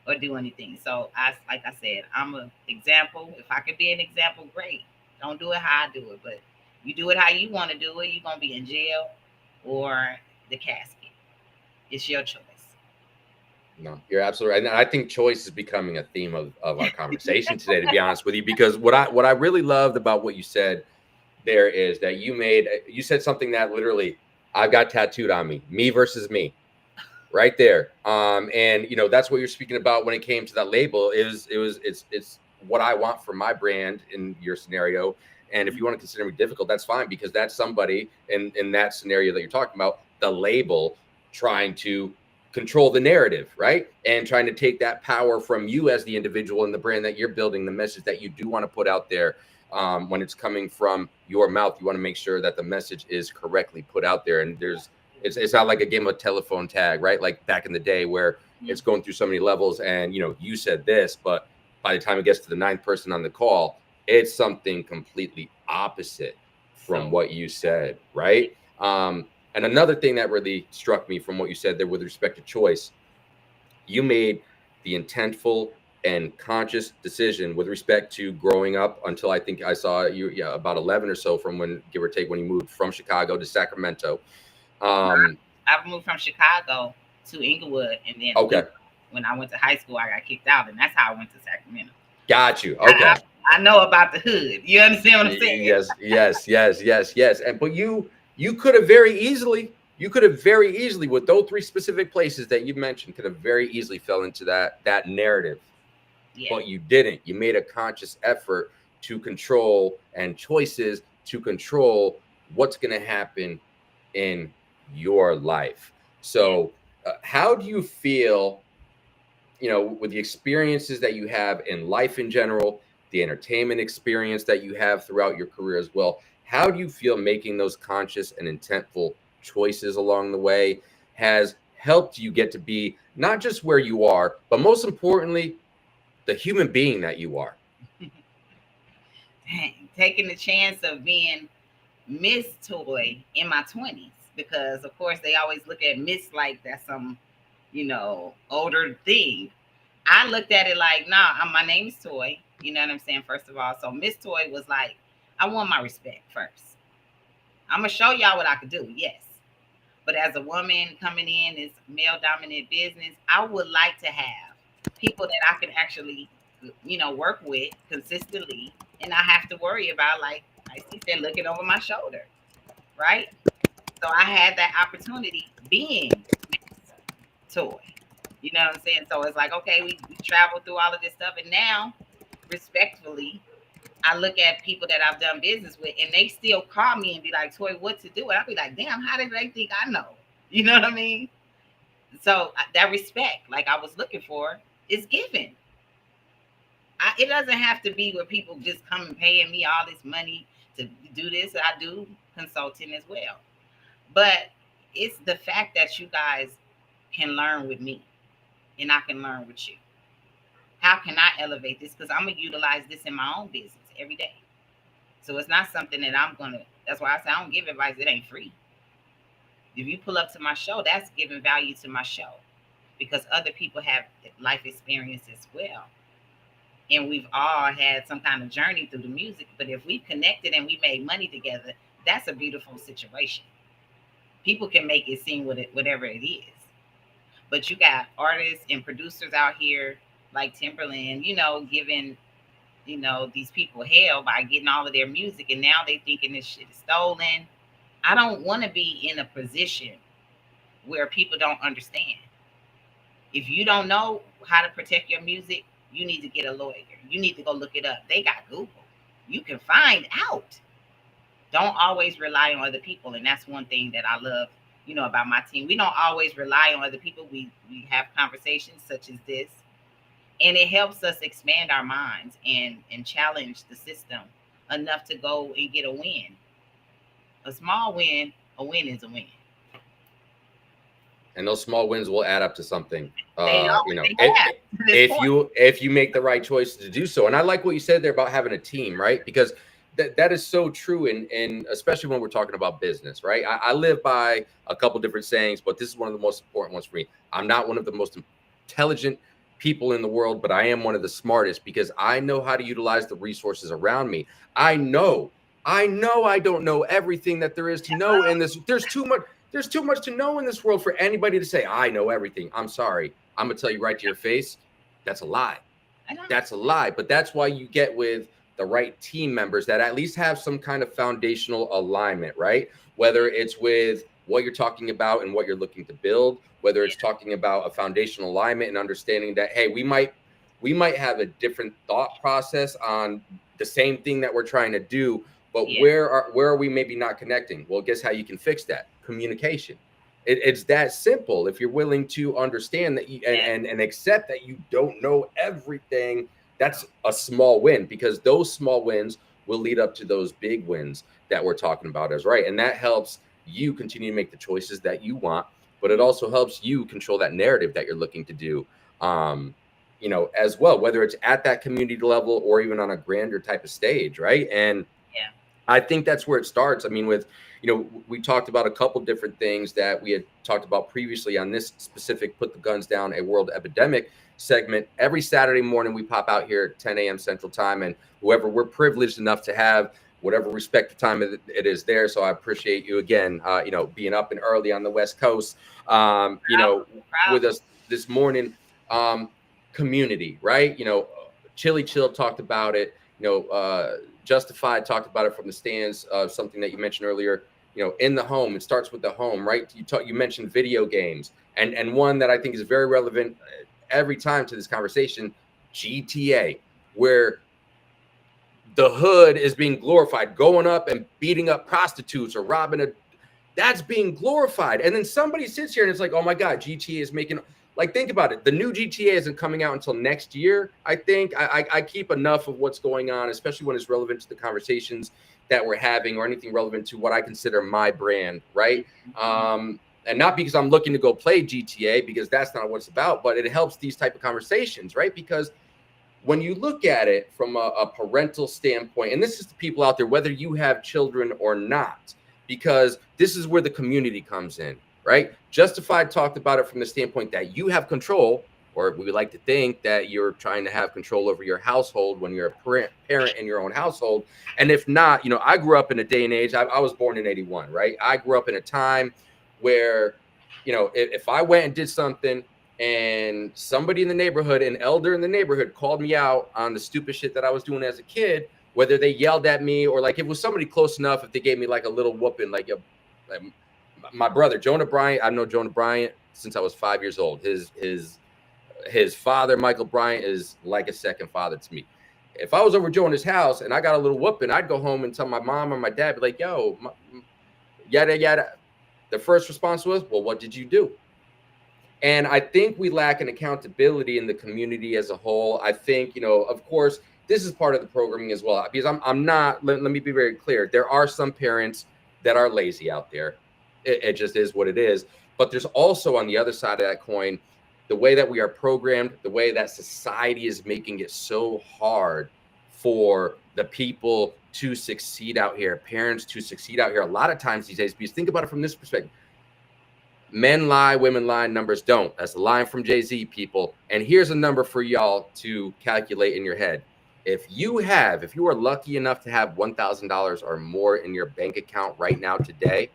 or do anything. So like I said, I'm an example. If I could be an example, great. Don't do it how I do it, but you do it how you want to do it, you're gonna be in jail. or the casket. It's your choice. No, you're absolutely right. And I think choice is becoming a theme of our conversation today, to be honest with you, because what I really loved about what you said there is that you said something that literally I've got tattooed on me versus me, right there. And that's what you're speaking about when it came to that label. It's what I want for my brand in your scenario. And if you want to consider me difficult, that's fine, because that's somebody in that scenario that you're talking about, the label trying to control the narrative, right? And trying to take that power from you as the individual and the brand that you're building, the message that you do want to put out there. When it's coming from your mouth, you want to make sure that the message is correctly put out there. And it's not like a game of telephone tag, right? Like back in the day where it's going through so many levels and, you said this, but by the time it gets to the ninth person on the call, it's something completely opposite from what you said, right? And another thing that really struck me from what you said there with respect to choice, you made the intentful and conscious decision with respect to growing up until I think I saw you, about 11 or so, from when, give or take, when you moved from Chicago to Sacramento. I've moved from Chicago to Inglewood, and then Okay. When I went to high school, I got kicked out, and that's how I went to Sacramento. Got you. Okay. I know about the hood. You understand what I'm saying? Yes. And but you could have very easily, with those three specific places that you mentioned, could have very easily fell into that narrative. Yeah. But you didn't. You made a conscious effort to control, and choices to control what's going to happen in your life. So how do you feel, with the experiences that you have in life in general, the entertainment experience that you have throughout your career as well, how do you feel making those conscious and intentful choices along the way has helped you get to be not just where you are, but most importantly, the human being that you are? Taking the chance of being Miss Toy in my 20s, because of course they always look at Miss like that's some, older thing. I looked at it like, nah, my name's Toy. You know what I'm saying? First of all, so Miss Toy was like, I want my respect first. I'm gonna show y'all what I could do, yes. But as a woman coming in this male dominant business, I would like to have people that I can actually, work with consistently, and I have to worry about, like she said, looking over my shoulder, right? So I had that opportunity being Toy. You know what I'm saying? So it's like, okay, we traveled through all of this stuff, and now, respectfully, I look at people that I've done business with, and they still call me and be like, Toy, what to do? And I'll be like, damn, how did they think I know? You know what I mean? So that respect, like I was looking for, is given. It doesn't have to be where people just come and paying me all this money to do this. I do consulting as well. But it's the fact that you guys can learn with me, and I can learn with you. How can I elevate this? Because I'm going to utilize this in my own business every day. So it's not something that I'm going to, that's why I say I don't give advice. It ain't free. If you pull up to my show, that's giving value to my show, because other people have life experience as well. And we've all had some kind of journey through the music. But if we connected and we made money together, that's a beautiful situation. People can make it seem whatever it is. But you got artists and producers out here like Timberland, giving, these people hell by getting all of their music, and now they thinking this shit is stolen. I don't want to be in a position where people don't understand. If you don't know how to protect your music, you need to get a lawyer. You need to go look it up. They got Google. You can find out. Don't always rely on other people. And that's one thing that I love, about my team. We don't always rely on other people. We have conversations such as this, and it helps us expand our minds and challenge the system enough to go and get a win. A small win, a win is a win. And those small wins will add up to something. If you make the right choices to do so. And I like what you said there about having a team, right? Because that is so true, and especially when we're talking about business, right? I live by a couple different sayings, but this is one of the most important ones for me. I'm not one of the most intelligent people in the world, but I am one of the smartest, because I know how to utilize the resources around me. I know I don't know everything that there is to know, and there's too much. There's too much to know in this world for anybody to say, I know everything. I'm sorry. I'm going to tell you right to your face. That's a lie. That's a lie. But that's why you get with the right team members that at least have some kind of foundational alignment, right? Whether it's with what you're talking about and what you're looking to build, whether it's talking about a foundational alignment and understanding that, hey, we might have a different thought process on the same thing that we're trying to do, but where are we maybe not connecting? Well, guess how you can fix that? Communication. It's that simple. If you're willing to understand that and accept that you don't know everything, that's a small win, because those small wins will lead up to those big wins that we're talking about as right. And that helps you continue to make the choices that you want, but it also helps you control that narrative that you're looking to do. As well, whether it's at that community level or even on a grander type of stage, right? And I think that's where it starts. I mean, we talked about a couple different things that we had talked about previously on this specific Put the Guns Down, a World Epidemic segment. Every Saturday morning, we pop out here at 10 a.m. Central Time, and whoever we're privileged enough to have, whatever respective time it is there. So I appreciate you again, being up and early on the West Coast, with us this morning. Community, right? Chili Chill talked about it. Justified talked about it from the stands. Something that you mentioned earlier. In the home, it starts with the home, right? You mentioned video games, and one that I think is very relevant every time to this conversation, GTA, where the hood is being glorified, going up and beating up prostitutes or robbing that's being glorified. And then somebody sits here and it's like, oh my God, GTA is making. Like, think about it. The new GTA isn't coming out until next year. I think I keep enough of what's going on, especially when it's relevant to the conversations that we're having or anything relevant to what I consider my brand, right? And not because I'm looking to go play GTA, because that's not what it's about, but it helps these type of conversations, right? Because when you look at it from a parental standpoint, and this is the people out there, whether you have children or not, because this is where the community comes in. Right? Justified talked about it from the standpoint that you have control, or we like to think that you're trying to have control over your household when you're a parent in your own household. And if not, I grew up in a day and age, I was born in 81, right? I grew up in a time where, if I went and did something and somebody in the neighborhood, an elder in the neighborhood, called me out on the stupid shit that I was doing as a kid, whether they yelled at me or like it was somebody close enough, if they gave me like a little whooping, like my brother, Jonah Bryant, I've known Jonah Bryant since I was 5 years old. His father, Michael Bryant, is like a second father to me. If I was over Jonah's house and I got a little whooping, I'd go home and tell my mom or my dad, be like, yo, yada, yada. The first response was, well, what did you do? And I think we lack an accountability in the community as a whole. I think, of course, this is part of the programming as well, because I'm not, let me be very clear. There are some parents that are lazy out there. It just is what it is. But there's also, on the other side of that coin, the way that we are programmed, the way that society is making it so hard for the people to succeed out here, parents to succeed out here a lot of times these days. Because think about it from this perspective. Men lie, women lie, numbers don't. That's a line from Jay-Z, people. And here's a number for y'all to calculate in your head. If you are lucky enough to have $1,000 or more in your bank account right now today,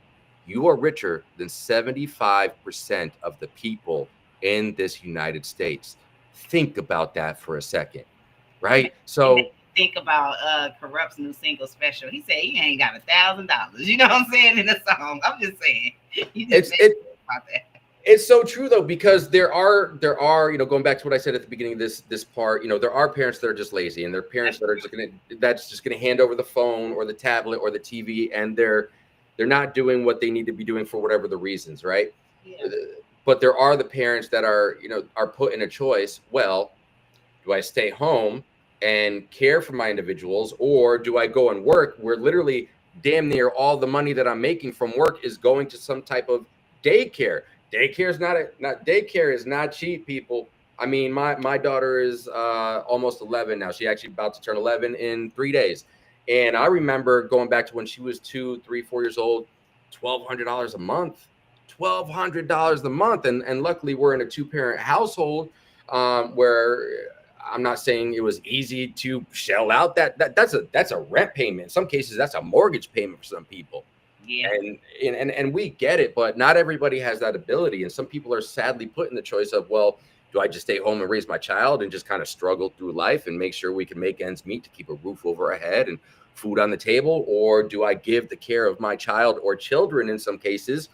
you are richer than 75% of the people in this United States. Think about that for a second, right? So think about Corrupt's new single special. He said he ain't got $1,000. You know what I'm saying in the song. I'm just saying. About that. It's so true though, because there are, going back to what I said at the beginning of this part, there are parents that are just lazy, and they're parents that are just gonna hand over the phone or the tablet or the TV, and they're not doing what they need to be doing for whatever the reasons, right? Yeah. But there are the parents that are put in a choice. Well, do I stay home and care for my individuals, or do I go and work where literally damn near all the money that I'm making from work is going to some type of daycare? Daycare is not cheap, people. I mean, my daughter is almost 11 now. She actually about to turn 11 in 3 days. And I remember going back to when she was 2, 3, 4 years old, $1,200 a month, $1,200 a month. And luckily we're in a 2-parent household where I'm not saying it was easy to shell out that's a rent payment. In some cases, that's a mortgage payment for some people. Yeah. And we get it, but not everybody has that ability. And some people are sadly put in the choice of, well, do I just stay home and raise my child and just kind of struggle through life and make sure we can make ends meet to keep a roof over our head and food on the table? Or do I give the care of my child or children in some cases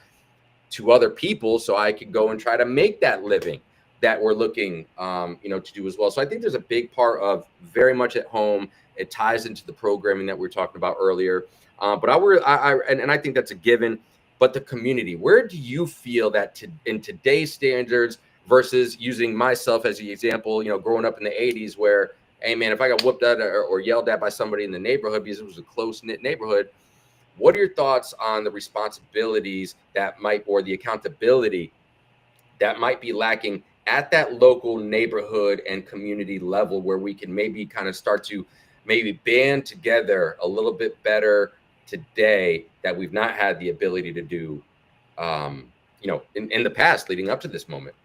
to other people so I could go and try to make that living that we're looking, to do as well? So I think there's a big part of very much at home. It ties into the programming that we were talking about earlier. And I think that's a given. But the community, where do you feel that in today's standards versus using myself as the example, growing up in the 80s where, hey man, if I got whooped at or yelled at by somebody in the neighborhood because it was a close knit neighborhood, what are your thoughts on the responsibilities or the accountability that might be lacking at that local neighborhood and community level where we can maybe kind of start to maybe band together a little bit better today that we've not had the ability to do, in the past leading up to this moment?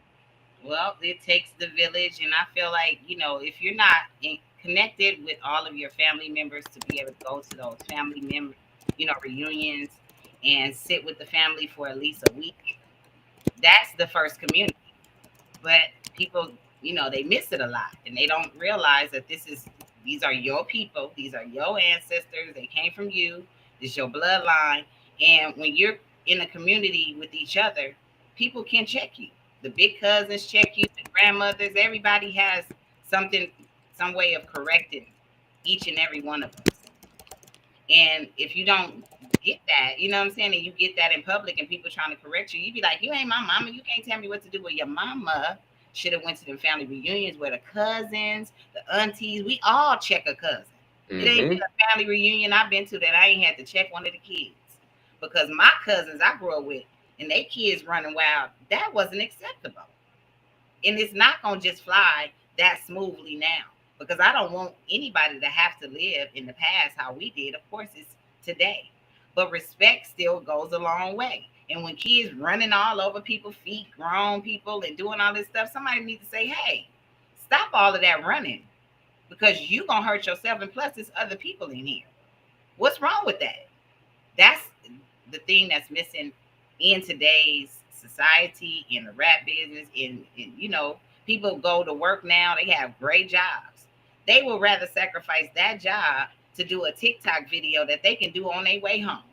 Well, it takes the village, and I feel like if you're not connected with all of your family members to be able to go to those family member, reunions and sit with the family for at least a week, that's the first community. But people, they miss it a lot, and they don't realize that these are your people, these are your ancestors. They came from you. This is your bloodline, and when you're in a community with each other, people can check you. The big cousins check you. The grandmothers. Everybody has something, some way of correcting each and every one of us. And if you don't get that, you know what I'm saying, and you get that in public and people trying to correct you, you be like, you ain't my mama. You can't tell me what to do. With your mama should have went to the family reunions where the cousins, the aunties, we all check a cousin. It ain't been a family reunion I've been to that I ain't had to check one of the kids. Because my cousins I grew up with and they kids running wild, that wasn't acceptable. And it's not gonna just fly that smoothly now, because I don't want anybody to have to live in the past how we did. Of course, it's today, but respect still goes a long way. And when kids running all over people's feet, grown people, and doing all this stuff, somebody needs to say, "Hey, stop all of that running, because you gonna hurt yourself, and plus, there's other people in here. What's wrong with that?" That's the thing that's missing in today's society, in the rap business, people go to work now, they have great jobs. They will rather sacrifice that job to do a TikTok video that they can do on their way home.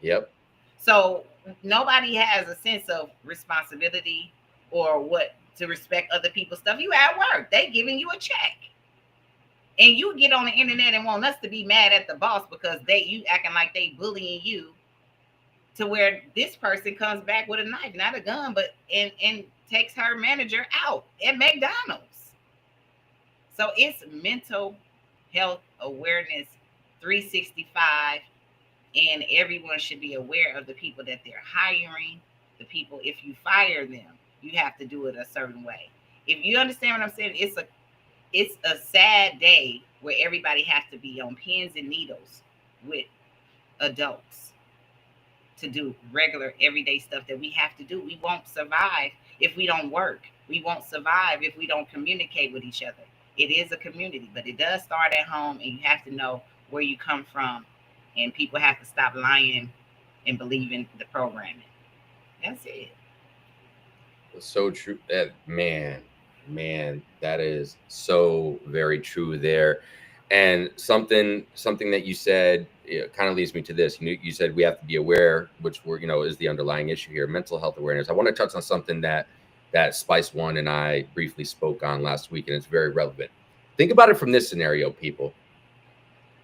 Yep. So nobody has a sense of responsibility or what to respect other people's stuff. You at work, they giving you a check. And you get on the internet and want us to be mad at the boss because you acting like they bullying you, to where this person comes back with a knife, not a gun, but and takes her manager out at McDonald's. So it's mental health awareness 365, and everyone should be aware of the people that they're hiring. The people, if you fire them, you have to do it a certain way. If you understand what I'm saying, it's a sad day where everybody has to be on pins and needles with adults to do regular everyday stuff that we have to do. We won't survive if we don't work. We won't survive if we don't communicate with each other. It is a community, but it does start at home, and you have to know where you come from, and people have to stop lying and believing the programming. That's it. So true. That man, that is so very true there. And something that you said, kind of leads me to this. You said we have to be aware, which is the underlying issue here, mental health awareness. I want to touch on something that Spice One and I briefly spoke on last week, and it's very relevant. Think about it from this scenario, people.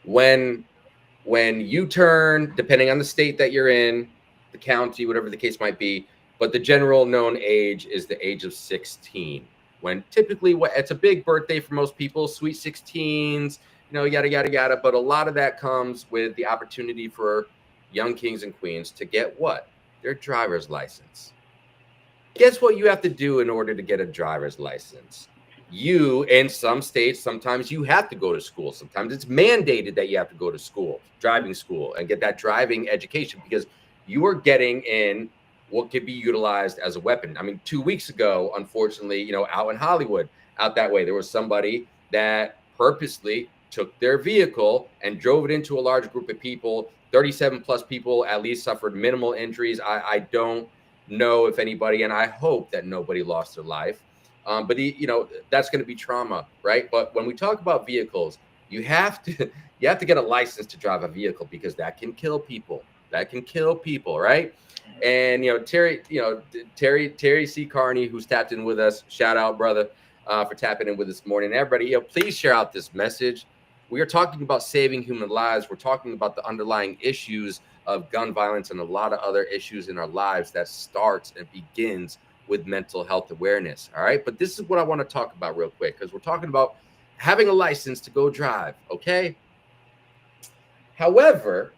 When you turn, depending on the state that you're in, the county, whatever the case might be, but the general known age is the age of 16. When typically it's a big birthday for most people, sweet 16s, yada, yada, yada. But a lot of that comes with the opportunity for young kings and queens to get what? Their driver's license. Guess what you have to do in order to get a driver's license? You, in some states, sometimes you have to go to school. Sometimes it's mandated that you have to go to school, driving school, and get that driving education, because you are getting in what could be utilized as a weapon. I mean, 2 weeks ago, unfortunately, out in Hollywood, out that way, there was somebody that purposely took their vehicle and drove it into a large group of people, 37 plus people at least suffered minimal injuries. I don't know if anybody, and I hope that nobody lost their life. But that's going to be trauma, right? But when we talk about vehicles, you have to get a license to drive a vehicle, because that can kill people. That can kill people, right? And Terry C. Carney, who's tapped in with us, shout out, brother, for tapping in with us this morning. Everybody, please share out this message. We are talking about saving human lives. We're talking about the underlying issues of gun violence and a lot of other issues in our lives that starts and begins with mental health awareness. All right. But this is what I want to talk about real quick, because we're talking about having a license to go drive. Okay. However,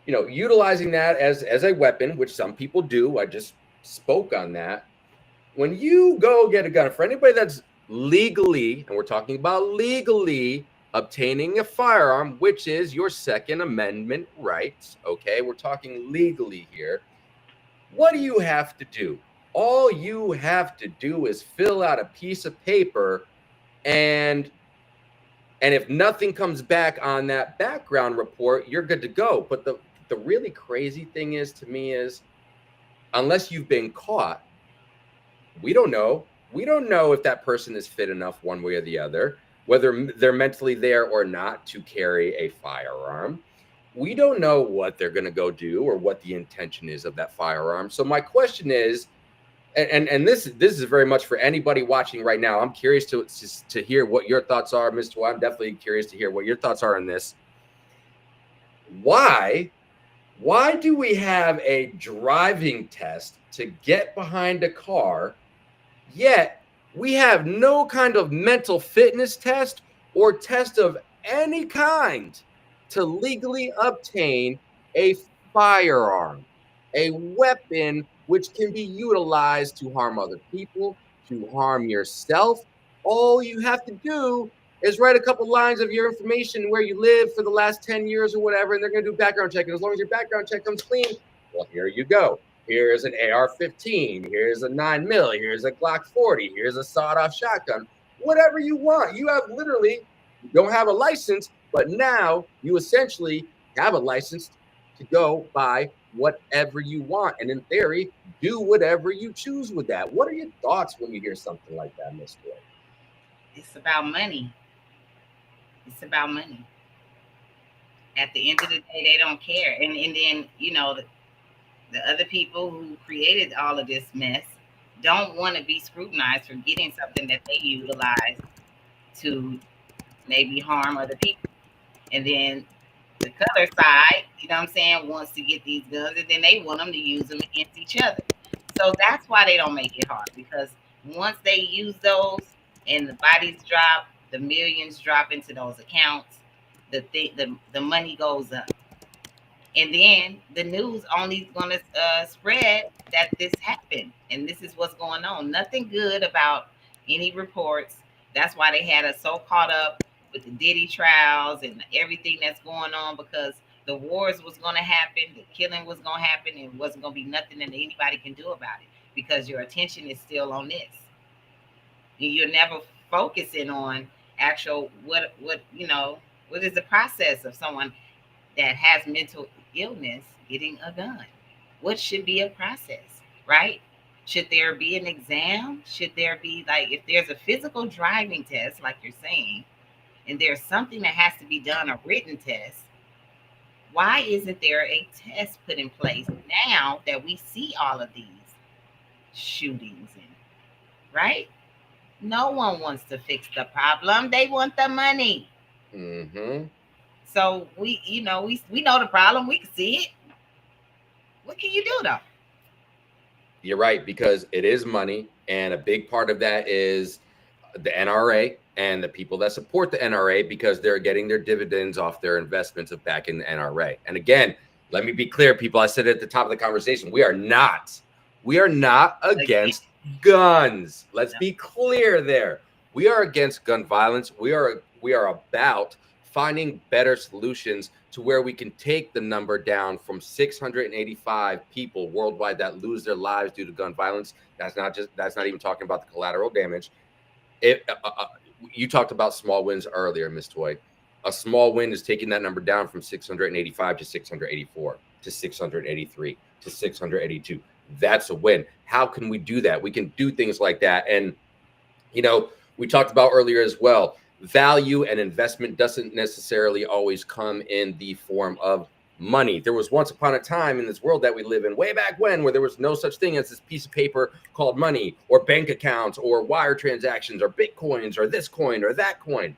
utilizing that as a weapon, which some people do. I just spoke on that. When you go get a gun, for anybody that's legally, and we're talking about legally obtaining a firearm, which is your Second Amendment rights. Okay. We're talking legally here. What do you have to do? All you have to do is fill out a piece of paper, and if nothing comes back on that background report, you're good to go. But the really crazy thing is, to me, is unless you've been caught, we don't know. We don't know if that person is fit enough one way or the other, whether they're mentally there or not to carry a firearm. We don't know what they're going to go do or what the intention is of that firearm. So my question is, and this is very much for anybody watching right now. I'm curious to hear what your thoughts are, Mr. I'm definitely curious to hear what your thoughts are on this. Why do we have a driving test to get behind a car, yet we have no kind of mental fitness test or test of any kind to legally obtain a firearm, a weapon which can be utilized to harm other people, to harm yourself? All you have to do is write a couple lines of your information, where you live for the last 10 years or whatever, and they're going to do background check. And as long as your background check comes clean, well, here you go. Here's an AR-15. Here's a 9mm. Here's a Glock 40. Here's a sawed-off shotgun. Whatever you want. You don't have a license, but now you essentially have a license to go buy whatever you want, and in theory, do whatever you choose with that. What are your thoughts when you hear something like that, Ms. Joy? It's about money. It's about money. At the end of the day, they don't care. And then, the other people who created all of this mess don't want to be scrutinized for getting something that they utilize to maybe harm other people. And then the other side, wants to get these guns, and then they want them to use them against each other. So that's why they don't make it hard, because once they use those and the bodies drop, the millions drop into those accounts, the money goes up. And then the news only is going to spread that this happened and this is what's going on. Nothing good about any reports. That's why they had us so caught up with the Diddy trials and everything that's going on, because the wars was going to happen, the killing was going to happen, and it wasn't going to be nothing that anybody can do about it, because your attention is still on this. And you're never focusing on actual what is the process of someone that has mental illness getting a gun. What should be a process, right? Should there be an exam? Should there be, like, if there's a physical driving test, like you're saying, and there's something that has to be done, a written test, why isn't there a test put in place now that we see all of these shootings in, right? No one wants to fix the problem. They want the money. Mm-hmm. So we know the problem. We can see it. What can you do, though? You're right, because it is money, and a big part of that is the NRA and the people that support the NRA, because they're getting their dividends off their investments of back in the NRA. And again, let me be clear, people. I said at the top of the conversation, we are not against guns. Let's be clear there. We are against gun violence. We are about finding better solutions to where we can take the number down from 685 people worldwide that lose their lives due to gun violence. That's not even talking about the collateral damage. You talked about small wins earlier, Ms. Toy. A small win is taking that number down from 685 to 684 to 683 to 682. That's a win. How can we do that? We can do things like that. And, you know, we talked about earlier as well, value and investment doesn't necessarily always come in the form of money. There was once upon a time in this world that we live in, way back when, where there was no such thing as this piece of paper called money, or bank accounts, or wire transactions, or bitcoins, or this coin or that coin.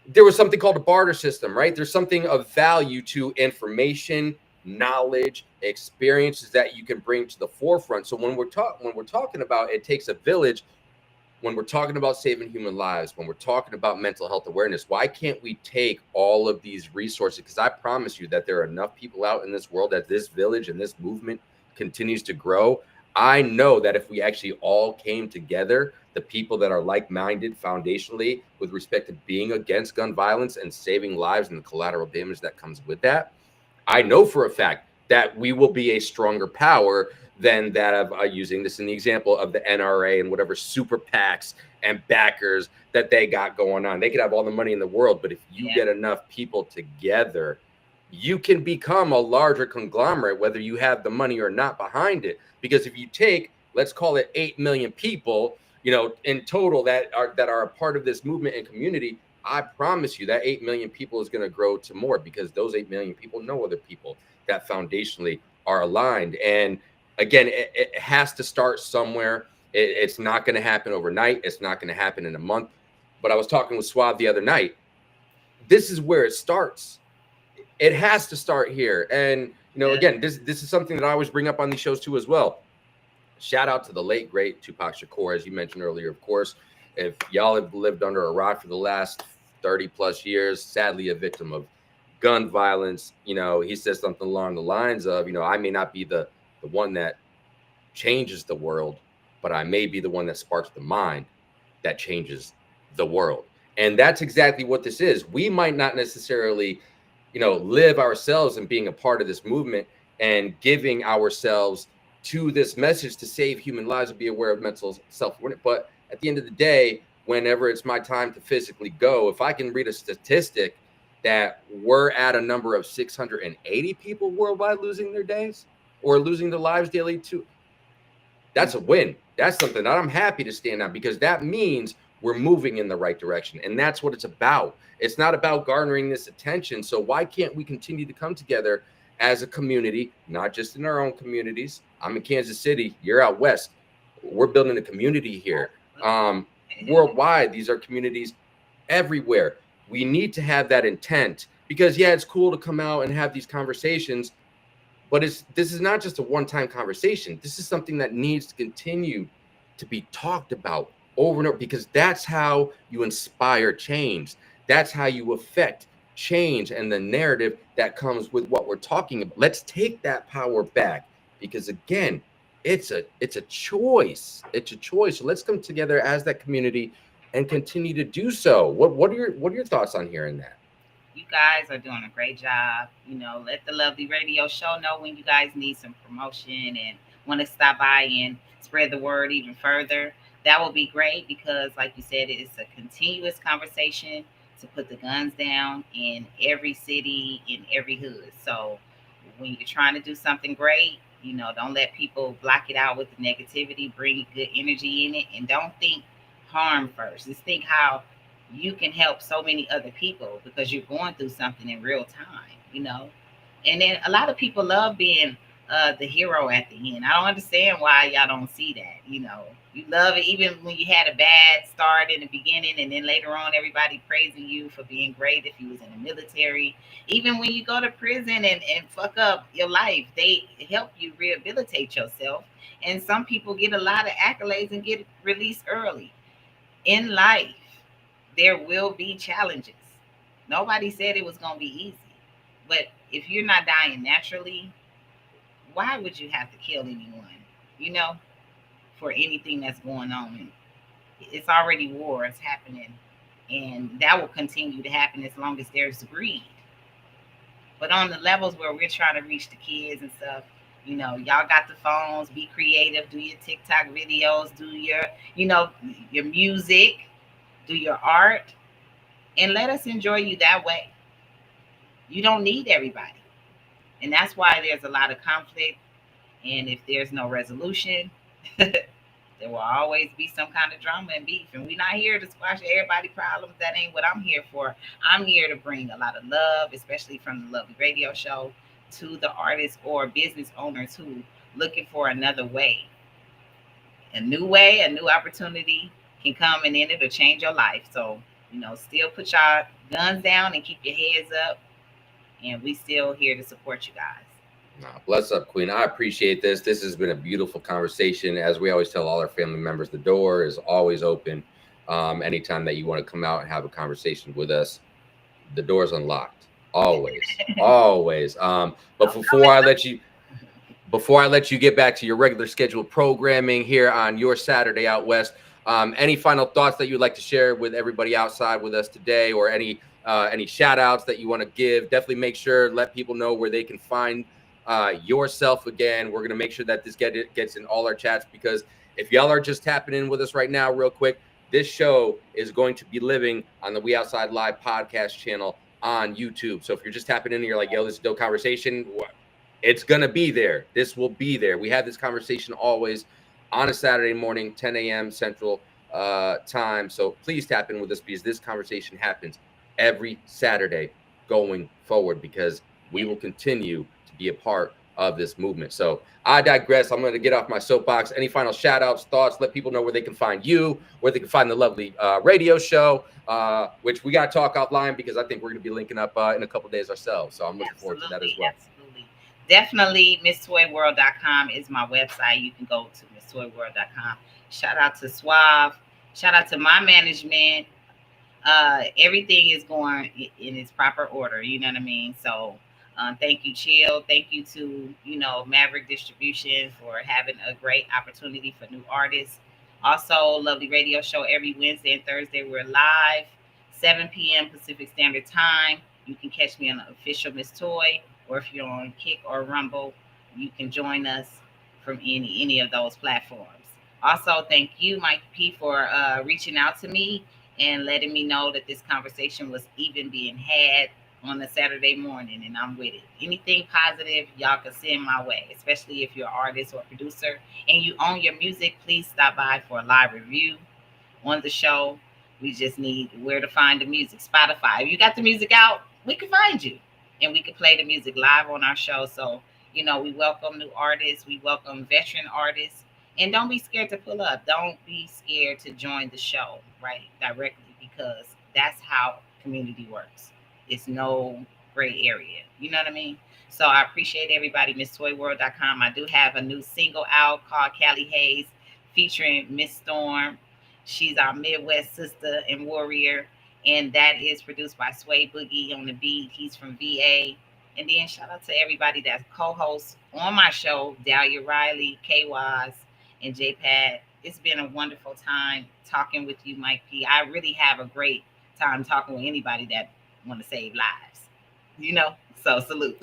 There was something called a barter system, right? There's something of value to information, knowledge, experiences that you can bring to the forefront. So when we're talking about it takes a village, when we're talking about saving human lives, when we're talking about mental health awareness, why can't we take all of these resources? Because I promise you that there are enough people out in this world that this village and this movement continues to grow. I know that if we actually all came together, the people that are like-minded foundationally with respect to being against gun violence and saving lives and the collateral damage that comes with that, I know for a fact that we will be a stronger power than that of using this in the example of the NRA and whatever super PACs and backers that they got going on. They could have all the money in the world, but if you get enough people together, you can become a larger conglomerate, whether you have the money or not behind it. Because if you take, let's call it 8 million people, in total that are a part of this movement and community, I promise you that 8 million people is going to grow to more, because those 8 million people know other people that foundationally are aligned. And again, it has to start somewhere. It's not going to happen overnight. It's not going to happen in a month. But I was talking with Suave the other night. This is where it starts. It has to start here. And, again, this is something that I always bring up on these shows too as well. Shout out to the late, great Tupac Shakur, as you mentioned earlier, of course. If y'all have lived under a rock for the last 30 plus years, sadly a victim of gun violence, he says something along the lines of, I may not be the one that changes the world, but I may be the one that sparks the mind that changes the world. And that's exactly what this is. We might not necessarily, live ourselves and being a part of this movement and giving ourselves to this message to save human lives and be aware of mental self-awareness. But at the end of the day, whenever it's my time to physically go, if I can read a statistic that we're at a number of 680 people worldwide losing their days or losing their lives daily too, that's a win. That's something that I'm happy to stand on, because that means we're moving in the right direction. And that's what it's about. It's not about garnering this attention. So why can't we continue to come together as a community, not just in our own communities? I'm in Kansas City, you're out west. We're building a community here. Worldwide, these are communities everywhere. We need to have that intent, because it's cool to come out and have these conversations, but this is not just a one-time conversation. This is something that needs to continue to be talked about over and over, because that's how you inspire change. That's how you affect change and the narrative that comes with what we're talking about. Let's take that power back, because again, it's a choice. It's a choice. So let's come together as that community and continue to do so. What are your thoughts on hearing that? You guys are doing a great job. Let the lovely radio show know when you guys need some promotion and want to stop by and spread the word even further. That will be great, because, like you said, it's a continuous conversation to put the guns down in every city, in every hood. So when you're trying to do something great, don't let people block it out with the negativity. Bring good energy in it, and don't think harm first. Just think how you can help so many other people, because you're going through something in real time. And then a lot of people love being the hero at the end. I don't understand why y'all don't see that. You love it even when you had a bad start in the beginning, and then later on everybody praising you for being great if you was in the military. Even when you go to prison and fuck up your life, they help you rehabilitate yourself. And some people get a lot of accolades and get released early. In life, there will be challenges. Nobody said it was going to be easy. But if you're not dying naturally, why would you have to kill anyone, you know, for anything that's going on? It's already war, it's happening. And that will continue to happen as long as there's greed. But on the levels where we're trying to reach the kids and stuff, y'all got the phones, be creative, do your TikTok videos, do your, your music, do your art. and let us enjoy you that way. You don't need everybody. And that's why there's a lot of conflict. And if there's no resolution, there will always be some kind of drama and beef. And we're not here to squash everybody's problems. That ain't what I'm here for. I'm here to bring a lot of love, especially from the Lovely Radio Show, to the artists or business owners who looking for another way. A new way, a new opportunity can come and then it'll change your life. So, still put your guns down and keep your heads up. And we still here to support you guys. Nah, bless up, Queen. I appreciate this. This has been a beautiful conversation. As we always tell all our family members, the door is always open. Anytime that you want to come out and have a conversation with us, the door's unlocked. Always, always. But before I let you get back to your regular scheduled programming here on your Saturday out west, any final thoughts that you'd like to share with everybody outside with us today, or any shout outs that you want to give? Definitely make sure, let people know where they can find yourself again. We're going to make sure that this gets in all our chats, because if y'all are just tapping in with us right now, real quick, this show is going to be living on the We Outside Live podcast channel on YouTube. So if you're just tapping in and you're like, yo, this is dope conversation, it's going to be there. This will be there. We have this conversation always on a Saturday morning, 10 a.m. Central time. So please tap in with us, because this conversation happens every Saturday going forward, because we will continue to be a part of this movement. So I digress. I'm going to get off my soapbox. Any final shout outs, thoughts? Let people know where they can find you, where they can find the Lovely Radio Show, which we got to talk offline, because I think we're going to be linking up in a couple days ourselves. So I'm looking forward to that as well. Absolutely. Definitely, MissToyWorld.com is my website. You can go to MissToyWorld.com. Shout out to Suave. Shout out to my management. Everything is going in its proper order. You know what I mean? So thank you, Chill. Thank you to, Maverick Distribution for having a great opportunity for new artists. Also, Lovely Radio Show every Wednesday and Thursday. We're live, 7 p.m. Pacific Standard Time. You can catch me on the official Miss Toy, or if you're on Kick or Rumble, you can join us from any of those platforms. Also, thank you, Mike P, for reaching out to me and letting me know that this conversation was even being had on a Saturday morning, and I'm with it. Anything positive, y'all can send my way, especially if you're an artist or producer and you own your music. Please stop by for a live review on the show. We just need where to find the music. Spotify. If you got the music out, we can find you, and we can play the music live on our show. So, we welcome new artists. We welcome veteran artists. And don't be scared to pull up. Don't be scared to join the show, right, directly, because that's how community works. It's no gray area. You know what I mean? So I appreciate everybody. MissToyWorld.com. I do have a new single out called Callie Hayes, featuring Miss Storm. She's our Midwest sister and warrior. And that is produced by Sway Boogie on the beat. He's from VA. And then shout out to everybody that's co-hosts on my show, Dahlia Riley, K-Waz, and J-Pad. It's been a wonderful time talking with you, Mike P. I really have a great time talking with anybody that want to save lives, so salute.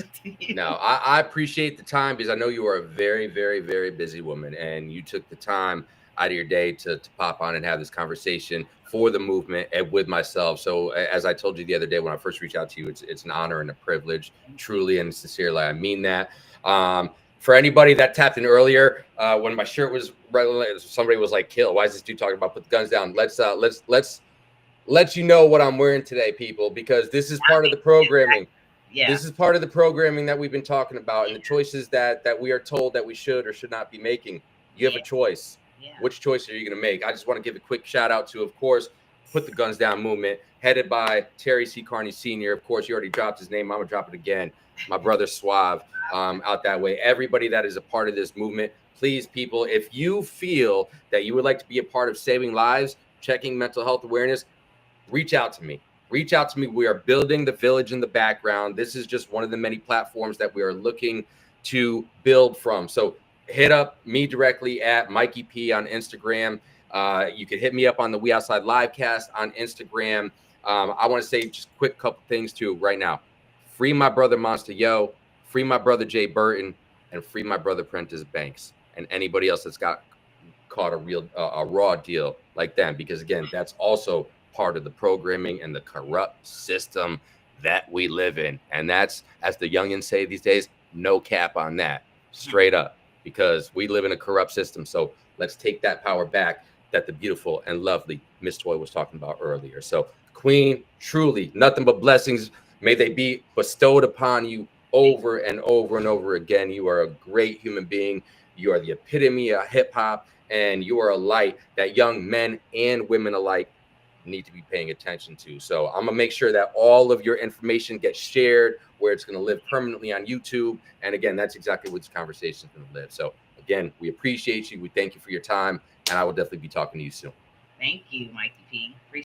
No, I appreciate the time, because I know you are a very, very, very busy woman, and you took the time out of your day to pop on and have this conversation for the movement and with myself. So as I told you the other day when I first reached out to you, it's an honor and a privilege, truly and sincerely. I mean that. For anybody that tapped in earlier, when my shirt was somebody was like, "Kill, why is this dude talking about put the guns down?" Let's let you know what I'm wearing today, people, because this is part of the programming. Yeah. This is part of the programming that we've been talking about, and the choices that we are told that we should or should not be making. You have a choice. Yeah. Which choice are you going to make? I just want to give a quick shout out to, of course, Put the Guns Down movement, headed by Terry C. Carney Sr. Of course, you already dropped his name. I'm going to drop it again. My brother Suave, out that way. Everybody that is a part of this movement, please, people, if you feel that you would like to be a part of saving lives, checking mental health awareness, reach out to me. Reach out to me. We are building the village in the background. This is just one of the many platforms that we are looking to build from. So hit up me directly at Mikey P on Instagram. You can hit me up on the We Outside Livecast on Instagram. I want to say just a quick couple things too right now. Free my brother Monster Yo, free my brother Jay Burton, and free my brother Prentice Banks, and anybody else that's got caught a raw deal like them, because again, that's also part of the programming and the corrupt system that we live in. And that's, as the youngins say these days, no cap on that, straight up, because we live in a corrupt system. So let's take that power back that the beautiful and lovely Miss Toy was talking about earlier. So, Queen, truly nothing but blessings. May they be bestowed upon you over and over and over again. You are a great human being. You are the epitome of hip hop, and you are a light that young men and women alike need to be paying attention to. So I'm gonna make sure that all of your information gets shared where it's gonna live permanently on YouTube. And again, that's exactly what this conversation is gonna live. So again, we appreciate you. We thank you for your time, and I will definitely be talking to you soon. Thank you, Mikey P. Appreciate